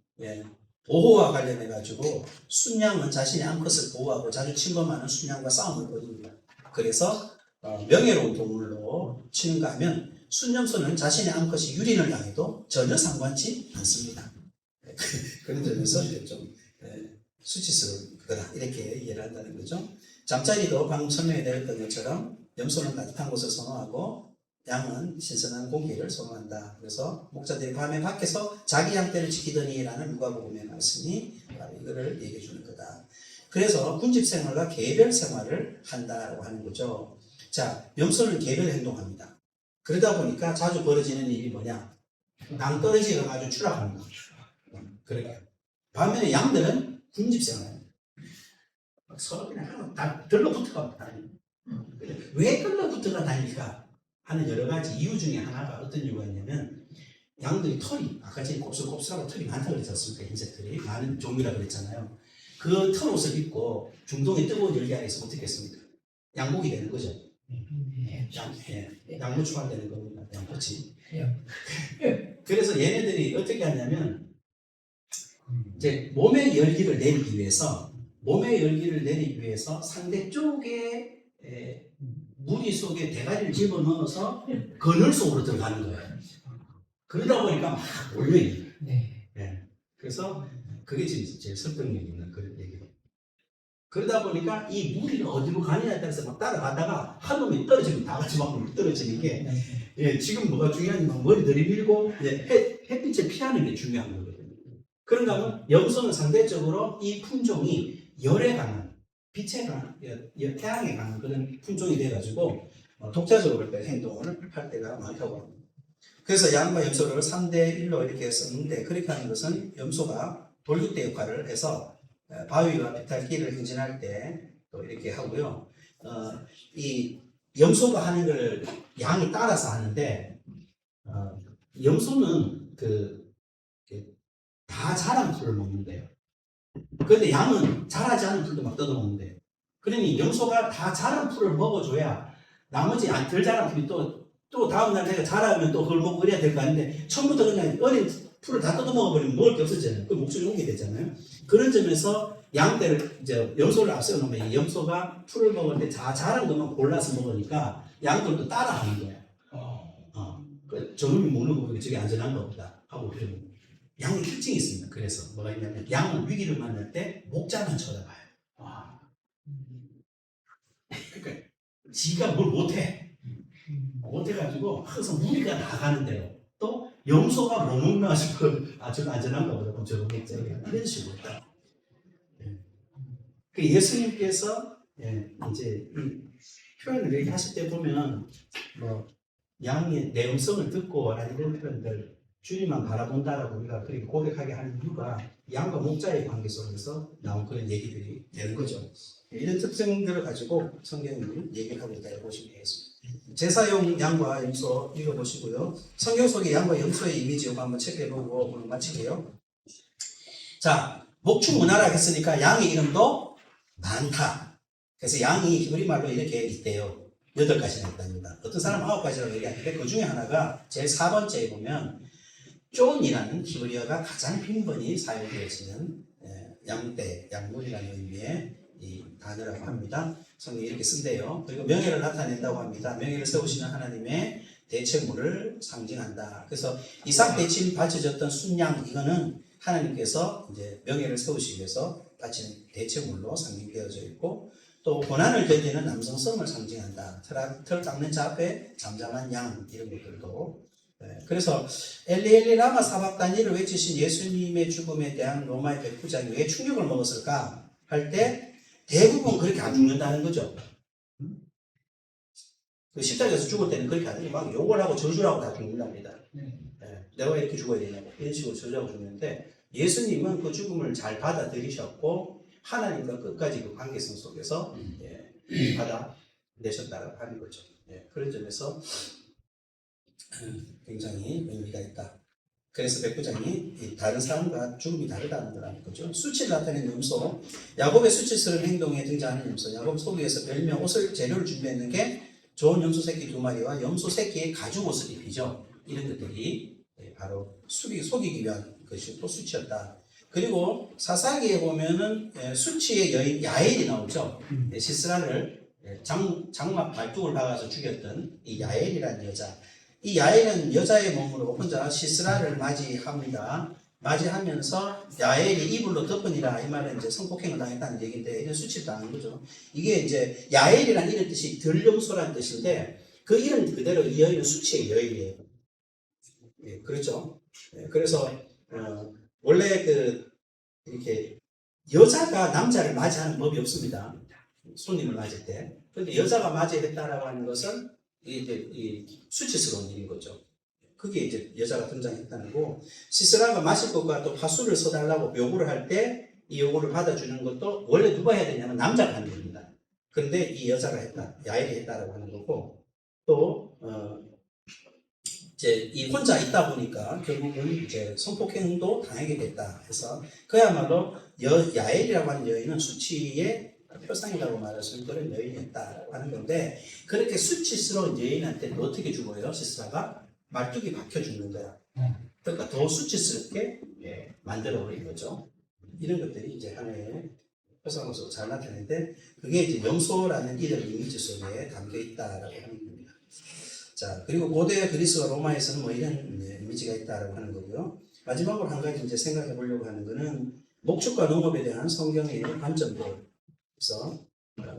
보호와 관련해 가지고 순양은 자신의 암컷을 보호하고 자주 침범하는 순양과 싸움을 벌입니다. 그래서 명예로운 동물로 치는가 하면 순염소는 자신의 암컷이 유린을 당해도 전혀 상관치 않습니다. 그런 점에서 좀 수치스럽거나 이렇게 이해를 한다는 거죠. 잠자리도 방금 설명해 드렸던 것처럼 염소는 따뜻한 곳을 선호하고 양은 신선한 공기를 선호한다. 그래서 목자들이 밤에 밖에서 자기 양떼를 지키더니라는 누가복음의 말씀이 바로 이거를 얘기해 주는 거다. 그래서 군집 생활과 개별 생활을 한다고 하는 거죠. 자, 염소는 개별 행동합니다. 그러다 보니까 자주 벌어지는 일이 뭐냐? 낭 떨어지가 가지고 추락합니다. 그러니까 반면에 양들은 군집 생활합니다. 서로 그냥 다 들러붙어가 다닙니다. 왜 들러붙어가 다닐까 하는 여러 가지 이유 중에 하나가 어떤 이유가 있냐면 양들이 털이 아까 전에 곱슬곱슬하고 털이 많다고 그랬지 않습니까? 흰색털이 많은 종류라 그랬잖아요. 그 털옷을 입고 중동의 뜨거운 열기 아래 있으면 어떻게 했습니까? 양복이 되는 거죠. 양무추가 되는 겁니다. 양꼬치. 그래서 얘네들이 어떻게 하냐면 이제 몸의 열기를 내리기 위해서 상대 쪽에 무리 속에 대가리를 집어넣어서 그늘 속으로 들어가는 거예요. 그러다 보니까 막 몰려있는 거예요. 네. 그래서 그게 지금 제일 설득력 있는 그런 얘기예요. 그러다 보니까 이 무리가 어디로 가느냐에 따라서 막 따라가다가 한 놈이 떨어지면 다 같이 막 떨어지는 게 지금 뭐가 중요하냐면 머리 들이밀고 햇빛을 피하는 게 중요한 거거든요. 그런가 하면 염소는 상대적으로 이 품종이 열에 강한 빛에 강한 태양에 강한 그런 품종이 돼가지고 독자적으로 행동을 할 때가 많다고 합니다. 그래서 양과 염소를 3대1로 이렇게 썼는데 그렇게 하는 것은 염소가 돌격대 역할을 해서 바위와 비탈길을 행진할 때 또 이렇게 하고요. 이 염소가 하는 걸 양이 따라서 하는데 염소는 다 자란 풀을 먹는데요. 그런데 양은 자라지 않은 풀도 막 뜯어먹는데요. 그러니 염소가 다 자란 풀을 먹어줘야 나머지 덜 자란 풀이 또 다음날 내가 자라면 또 그걸 먹고 이래야 될 거 아닌데 처음부터 그냥 어린 풀을 다 뜯어먹어버리면 먹을 게 없어지잖아요. 그 목줄이 오게 되잖아요. 그런 점에서 양떼를 이제 염소를 앞세워 놓으면 이 염소가 풀을 먹을 때 자란 것만 골라서 먹으니까 양들도 따라하는 거예요. 저놈이 먹는 거 보니까 저게 안전한 거보다 하고 그러면 양의 특징이 있습니다. 그래서 뭐가 있냐면 양은 위기를 만날 때 목자만 쳐다봐요. 그러니까 지가 뭘 못해. 못해가지고 항상 무리가 나가는 대로 또 염소가 뭐 먹나 싶어 저거 안전한가 보다 그럼 저거 먹자 이런 식으로 그 예수님께서 이제 이 표현을 얘기하실 때 보면 뭐 양이 내 음성을 듣고 라는 이런 표현들 주님만 바라본다라고 우리가 그렇게 고백하게 하는 이유가 양과 목자의 관계 속에서 나온 그런 얘기들이 되는 거죠. 이런 특징들을 가지고 성경이 얘기를 하고 있다고 보시면 되겠습니다. 제사용 양과 염소 읽어보시고요. 성경 속의 양과 염소의 이미지 이거 한번 체크해보고 오늘 마치게요. 자, 목축 문화라 했으니까 양의 이름도 많다. 그래서 양이 히브리말로 이렇게 있대요. 8가지나 있답니다. 어떤 사람은 9가지라고 얘기하는데 그 중에 하나가 제일 4번째에 보면 쫀이라는 히브리어가 가장 빈번히 사용되어지는 양떼, 양물이라는 의미의 이 단어라고 합니다. 성경이 이렇게 쓴대요. 그리고 명예를 나타낸다고 합니다. 명예를 세우시는 하나님의 대체물을 상징한다. 그래서 이삭 대침 바쳐졌던 순양 이거는 하나님께서 이제 명예를 세우시기 위해서 바치는 대체물로 상징되어져 있고 또 고난을 견디는 남성성을 상징한다. 털 깎는 자 앞에 잠잠한 양 이런 것들도 그래서 엘리 라마 사박다니를 외치신 예수님의 죽음에 대한 로마의 백부장이 왜 충격을 먹었을까 할 때 대부분 그렇게 안 죽는다는 거죠. 그 십자가에서 죽을 때는 그렇게 하더니 막 욕을 하고 저주를 하고 다 죽는답니다. 내가 왜 이렇게 죽어야 되냐고 이런 식으로 저주하고 죽는데 예수님은 그 죽음을 잘 받아들이셨고 하나님과 끝까지 그 관계성 속에서 받아내셨다고 하는 거죠. 그런 점에서 굉장히 의미가 있다. 그래서 백부장이 다른 사람과 죽음이 다르다는 거라는 거죠. 수치를 나타내는 염소, 야곱의 수치스러운 행동에 등장하는 염소, 야곱 소기에서 별명 옷을 재료를 준비했는 게 좋은 염소 새끼 2마리와 염소 새끼의 가죽 옷을 입히죠. 이런 것들이 바로 속이기 위한 것이 또 수치였다. 그리고 사사기에 보면은 수치의 여인 야엘이 나오죠. 시스라를 장막 발뚝을 박아서 죽였던 이 야엘이라는 여자. 이 야엘은 여자의 몸으로 혼자 시스라를 맞이합니다. 맞이하면서 야엘이 이불로 덮으니라 이 말은 이제 성폭행을 당했다는 얘기인데 이런 수치를 당한 거죠. 이게 이제 야엘이란 이런 뜻이 덜 용서라는 뜻인데 그 이름 그대로 이 여인은 수치의 여인이에요. 예, 그렇죠. 예, 그래서 원래 이렇게 여자가 남자를 맞이하는 법이 없습니다. 손님을 맞을 때. 그런데 여자가 맞이했다라고 하는 것은 이제 수치스러운 일인 거죠. 그게 이제 여자가 등장했다는 거고, 시스라가 마실 것과 또 파수를 써달라고 요구를 할 때 이 요구를 받아주는 것도 원래 누가 해야 되냐면 남자가 하는 겁니다. 그런데 이 여자가 했다, 야엘이 했다라고 하는 거고, 또 이제 이 혼자 있다 보니까 결국은 이제 성폭행도 당하게 됐다 해서 그야말로 야엘이라고 하는 여인은 수치의 표상이라고 말할 수 있는 그런 여인이었다라고 하는 건데, 그렇게 수치스러운 여인한테 어떻게 죽어요? 시스라가 말뚝이 박혀 죽는 거야. 그러니까 더 수치스럽게 만들어버린 거죠. 이런 것들이 이제 하나의 표상으로서 잘 나타내는데, 그게 이제 염소라는 이름 이미지 속에 담겨 있다라고 하는 겁니다. 자, 그리고 고대 그리스와 로마에서는 뭐 이런 이미지가 있다라고 하는 거고요. 마지막으로 한 가지 이제 생각해 보려고 하는 거는 목축과 농업에 대한 성경의 관점들. 그래서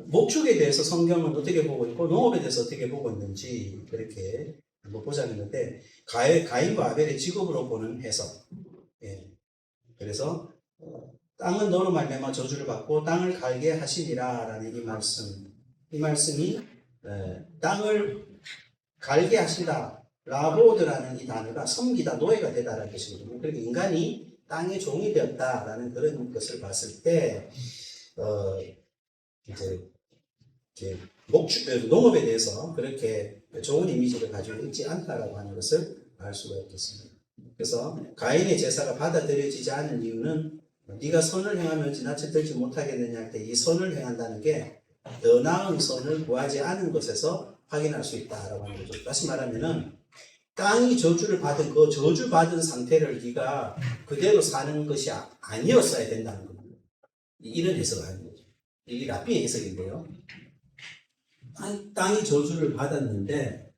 목축에 대해서 성경은 어떻게 보고 있고 농업에 대해서 어떻게 보고 있는지 그렇게 한번 보자는 건데, 가인과 아벨의 직업으로 보는 해석. 예. 그래서 땅은 너로 말미암아 저주를 받고 땅을 갈게 하시니라라는 이 말씀이 땅을 갈게 하신다. 라보드라는 이 단어가 섬기다, 노예가 되다라는 뜻이거든요. 그러니까 인간이 땅의 종이 되었다라는 그런 것을 봤을 때, 이제 농업에 대해서 그렇게 좋은 이미지를 가지고 있지 않다라고 하는 것을 알 수가 있겠습니다. 그래서 가인의 제사가 받아들여지지 않은 이유는 네가 선을 행하면 지나쳐 들지 못하겠느냐 할 때 이 선을 행한다는 게 더 나은 선을 구하지 않은 것에서 확인할 수 있다라고 하는 거죠. 다시 말하면은 땅이 저주를 받은 그 저주받은 상태를 네가 그대로 사는 것이 아니었어야 된다는 겁니다. 이런 해석을 하는 거죠. 이게 라피의 해석인데요. 땅이 저주를 받았는데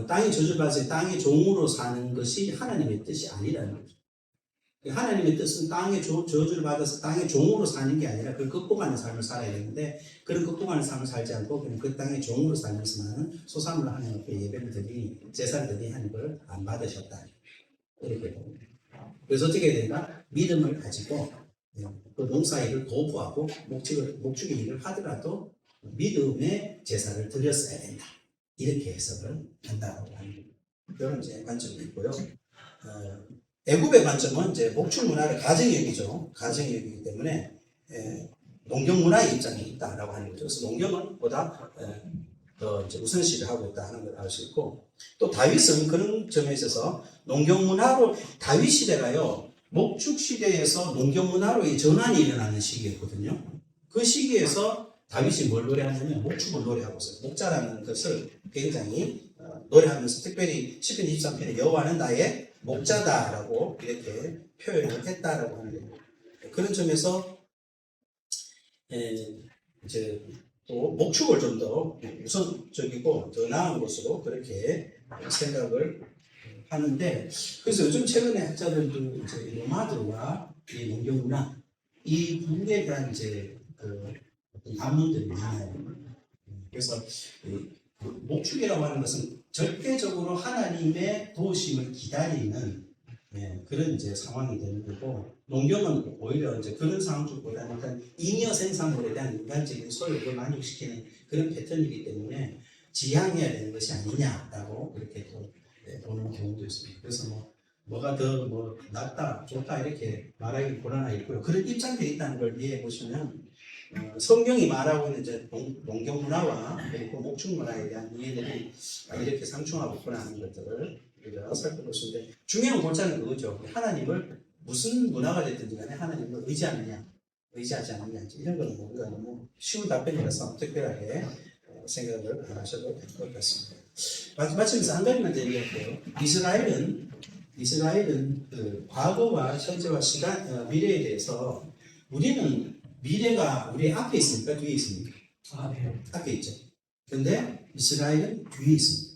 땅이 저주를 받아서 땅의 종으로 사는 것이 하나님의 뜻이 아니라는 거죠. 하나님의 뜻은 땅의 저주를 받아서 땅의 종으로 사는 게 아니라 그걸 극복하는 삶을 살아야 되는데, 그런 극복하는 삶을 살지 않고 그냥 그 땅의 종으로 살면서만 소산으로 하나님 앞에 예배를 드리, 제사를 드리 하는 걸 안 받으셨다. 이렇게 봅니다. 그래서 어떻게 해야 되나? 믿음을 가지고 그 농사일을 도구하고 목축의 일을 하더라도 믿음의 제사를 드렸어야 된다. 이렇게 해석을 한다고 하는 그런 이제 관점이 있고요. 애굽의 관점은 이제 목축 문화를 가정의 여기죠. 가정의 여기이기 때문에 농경 문화의 입장에 있다라고 하는 거죠. 그래서 농경은 보다 더 이제 우선시를 하고 있다 하는 걸 알 수 있고, 또 다윗은 그런 점에 있어서 농경 문화로 다윗 시대가요, 목축 시대에서 농경 문화로 이 전환이 일어나는 시기였거든요. 그 시기에서 다윗이 뭘 노래하냐면 목축을 노래하고 있어요. 목자라는 것을 굉장히 노래하면서, 특별히 시편 23편에 여호와는 나의 목자다라고 이렇게 표현을 했다라고 하는 거예요. 그런 점에서 이제 또 목축을 좀 더 우선적이고 더 나은 것으로 그렇게 생각을 하는데, 그래서 요즘 최근에 학자들도 이제 로마들과 이 농경 문화 이 부분에 대한 이제 반문들이 많아요. 그래서 목축이라고 하는 것은 절대적으로 하나님의 도우심을 기다리는 그런 이제 상황이 되는 거고, 농경은 오히려 이제 그런 상황 쪽보다는 일단 잉여 생산물에 대한 인간적인 소욕을 만족시키는 그런 패턴이기 때문에 지향해야 되는 것이 아니냐라고 그렇게 또 보는 경우도 있습니다. 그래서 뭐가 더 낫다, 좋다 이렇게 말하기 곤란하겠고요. 그런 입장들이 있다는 걸 이해해 보시면 성경이 말하고 있는 이제 농경 문화와 그리고 목축 문화에 대한 이해들이 이렇게 상충하고 있구나 하는 것들을 우리가 살펴볼 수 있는데, 중요한 골자는 그거죠. 하나님을 무슨 문화가 됐든지 간에 하나님을 의지하느냐, 의지하지 않느냐, 이런 거는 우리가 너무 쉬운 답변이라서 특별하게 생각을 안 하셔도 될 것 같습니다. 마치면서 한 가지만 얘기할게요. 이스라엘은 그 과거와 현재와 미래에 대해서, 우리는 미래가 우리 앞에 있습니까? 뒤에 있습니까? 앞에 있죠. 그런데 이스라엘은 뒤에 있습니다.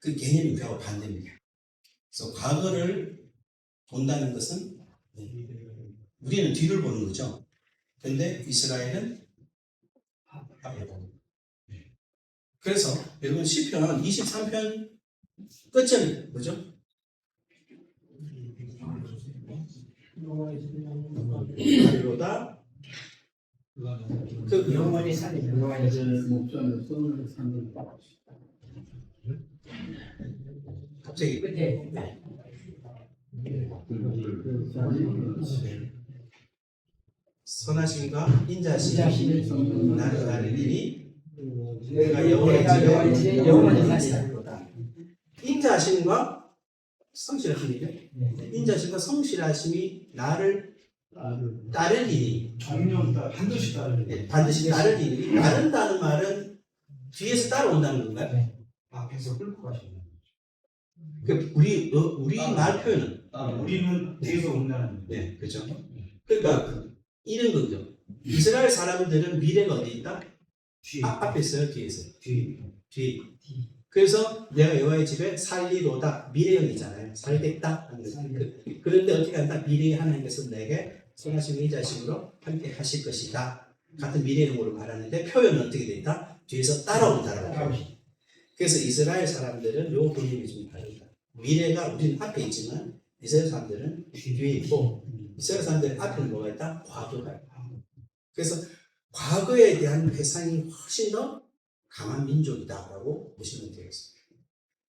그 개념이 우리하고 반대입니다. 그래서 과거를 본다는 것은 우리는 뒤를 보는 거죠. 근데 이스라엘은 앞을 보는 거예요. 그래서 여러분 시편 23편 끝절이 뭐죠? 가리로다 그 영원히 살리는 이제 목전에 손을 사는 갑자기 끝에 선하심과 인자심이 나를 가리리니 내가 여호와의 여호와의 집에 집에 영원히 영원히 살리로다. 인자심과 성실하심이죠. 인자심과 성실하심이 나를 따르리니 정령 반드시 따르는 반드시 따르리니 따른다는 말은 뒤에서 따라온다는 건가요? 앞에서 끌고 가시는 그 우리 말 표현은 우리는 뒤에서 온다는 네 그죠. 그러니까 이런 거죠. 이스라엘 사람들은 미래가 어디 있다? 뒤에 앞에 있어요, 뒤에 있어요. 뒤에 뒤. 그래서 내가 여호와의 집에 살리로다 미래형이잖아요. 살겠다 하는 거죠. 그런데 어떻게 한다? 미래의 하나님께서 내게 선하시고 인자심으로 함께 하실 것이다. 같은 미래형으로 말하는데 표현은 어떻게 돼 있다? 뒤에서 따라온다라고 표현. 그래서 이스라엘 사람들은 요 개념이 좀 다르다. 미래가 우리는 앞에 있지만 이스라엘 사람들은 뒤에 있고 이스라엘 사람들은 앞에는 뭐가 있다? 과거가 있다. 그래서 과거에 대한 회상이 훨씬 더 강한 민족이다라고 보시면 되겠습니다.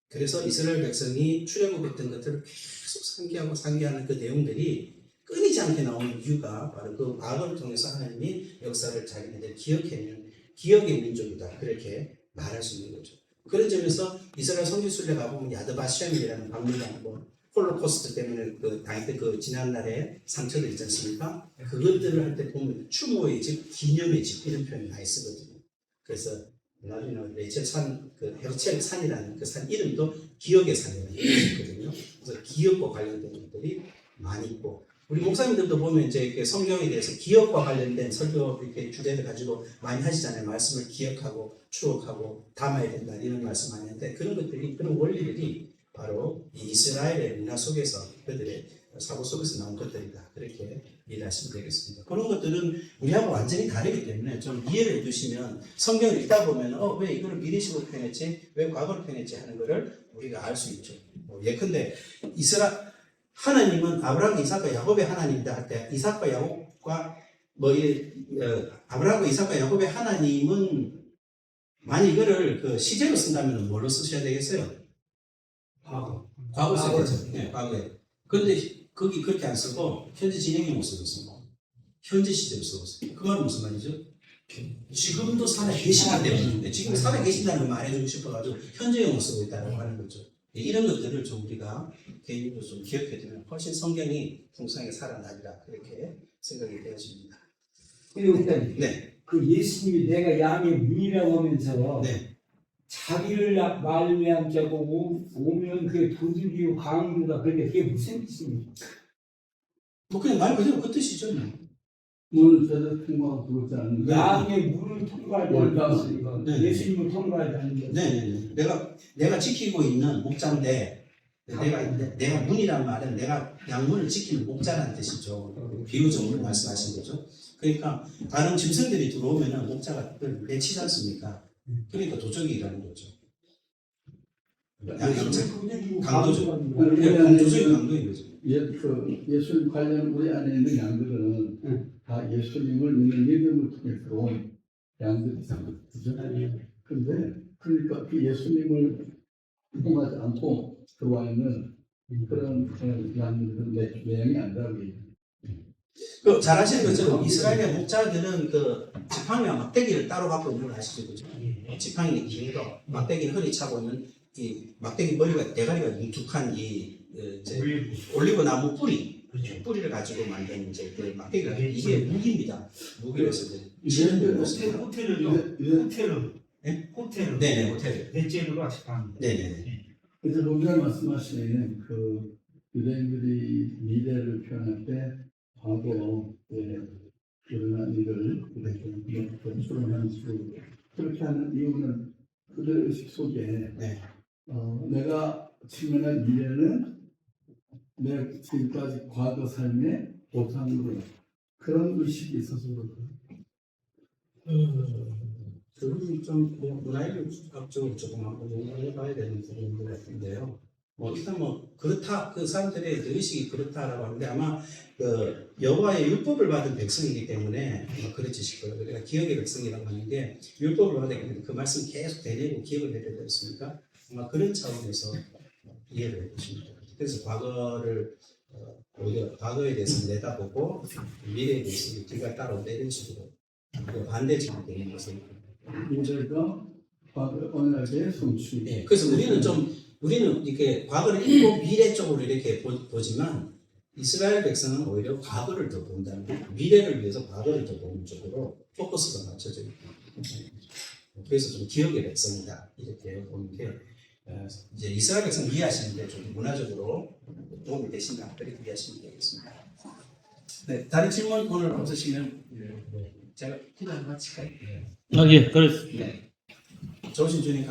그래서 이스라엘 백성이 출애굽했던 것들을 계속 상기하는 그 내용들이 끊이지 않게 나오는 이유가 바로 그 과거를 통해서 하나님이 역사를 자기네들 기억해낸 기억의 민족이다. 그렇게 말할 수 있는 거죠. 그런 점에서 이스라엘 성지순례 가보면 야드바시암이라는 박물관 홀로코스트 때문에 당했던 그 지난날에 상처들 있지 않습니까? 그것들을 할 때 보면 추모의 집, 기념의 집 이런 표현이 많이 쓰거든요. 그래서 나중에 레첼 산, 헤르첼 산이라는 그 산 이름도 기억의 산이라는 뜻이거든요. 그래서 기억과 관련된 것들이 많이 있고 우리 목사님들도 보면 이제 성경에 대해서 기억과 관련된 설교 이렇게 주제를 가지고 많이 하시잖아요. 말씀을 기억하고 추억하고 담아야 된다 이런 말씀 많이 하는데 그런 것들이 그런 원리들이 바로 이 이스라엘의 문화 속에서 그들의 사고 속에서 나온 것들이다. 그렇게 이해하시면 되겠습니다. 그런 것들은 우리하고 완전히 다르기 때문에 좀 이해를 해주시면 성경을 읽다 보면 왜 이거를 미래식으로 표현했지? 왜 과거로 표현했지? 하는 것을 우리가 알 수 있죠. 예컨대 하나님은 아브라함, 이삭과 야곱의 하나님이다 할 때 이삭과 야곱과 아브라함과 이삭과 야곱의 하나님은 만약 이거를 그 시제로 쓴다면 뭘로 쓰셔야 되겠어요? 과거 써야 되죠. 네, 과거에. 그런데 거기 그렇게 안 쓰고 현재 진행형으로 쓰고 있습니다. 현재 시제로 쓰고 있어요. 그 말은 무슨 말이죠? 지금도 살아 계시기 때문에 지금 살아 계신다는 걸 말해주고 싶어가지고 현재형으로 쓰고 있다고 하는 거죠. 이런 것들을 좀 우리가 개인적으로 좀 기억해두면 훨씬 성경이 풍성하게 살아나리라 그렇게 생각이 되어집니다. 네. 그 예수님이 내가 양의 문이라고 하면서 네. 자기를 말미암게 하고 오면 그게 도둑이고 강도다. 그런데 그게 무슨 뜻입니까? 뭐 그냥 말 그대로 그 뜻이죠. 문을 제대로 통과하고 들어오지 않는 거. 양의 문을 통과하지 않는 네. 예수님을 통과하지 않는 거. 네. 내가 지키고 있는 목자인데 내가 문이란 말은 내가 양문을 지키는 목자라는 뜻이죠. 비유적으로 말씀하신 거죠. 그러니까 다른 짐승들이 들어오면은 목자가 그걸 내치지 않습니까? 그러니까 도적이 일하는 거죠. 강도죠. 도적이 강도인 거죠. 예수님 관련 우리 안에 있는 양들은 다 예수님을 믿음을 통해 들어온 양들이잖아요. 그죠? 그런데 그러니까 그 예수님을 통하지 않고 들어와 있는 그런 양들은 내용이 아니라고 얘기해요. 잘 아시는 것처럼 이스라엘의 목자들은 그 지팡이와 막대기를 따로 갖고 있는 걸 아시죠? 그죠? 지팡이는 긴 거, 막대기는 허리 차고 있는 이 막대기 머리가 대가리가 뭉툭한 올리브 나무 뿌리를 가지고 만든 이제 그 막대기가 이게 무기입니다. 무기로서 이제 호텔은 네네 호텔 넷째로 아직합니다. 네네 그래서 로자 말씀하신 그 유대인들이 미래를 표현할 때 과거에 일어난 일을 추론하는 식으로 그렇게 하는 이유는 그들 의식 속에 네. 내가 직면한 미래는 내 지금까지 과거 삶의 보상으로 그런 의식이 있어서 그렇거든요. 그건 좀뭐 문화의학적으로 조금 한번 연구해봐야 되는 부분인 것 같은데요. 뭐 일단 뭐 그렇다 그 사람들의 그 의식이 그렇다라고 하는데 아마 그 여호와의 율법을 받은 백성이기 때문에 아마 그렇지 거예요. 그러니까 기억의 백성이라고 하는 게 율법을 받았기 그 말씀 계속 되뇌고 기억을 해야 되지 않습니까? 아마 그런 차원에서 이해를 해보시면 돼요. 그래서 과거를 오히려 과거에 대해서 내다보고 미래에 대해서 뒤가 따라온다 이런 식으로 반대적으로 되는 것을. 문제가 과거 언약의 성취. 예, 그래서 우리는 이렇게 과거를 읽고 미래 쪽으로 이렇게 보지만 이스라엘 백성은 오히려 과거를 더 본다는 거예요. 미래를 위해서 과거를 더 보는 쪽으로 포커스가 맞춰져 있고 그래서 좀 기억의 백성이다 이렇게 보는 게 이제 이스라엘 백성 이해하시는데 좀 문화적으로 도움이 되신다 그렇게 이해하시면 되겠습니다. 네, 다른 질문 오늘 없으시면 제가 기도 한번 마칠까요? 아, 예, 그렇습니다. 네. 좋으신 주님 감사합니다.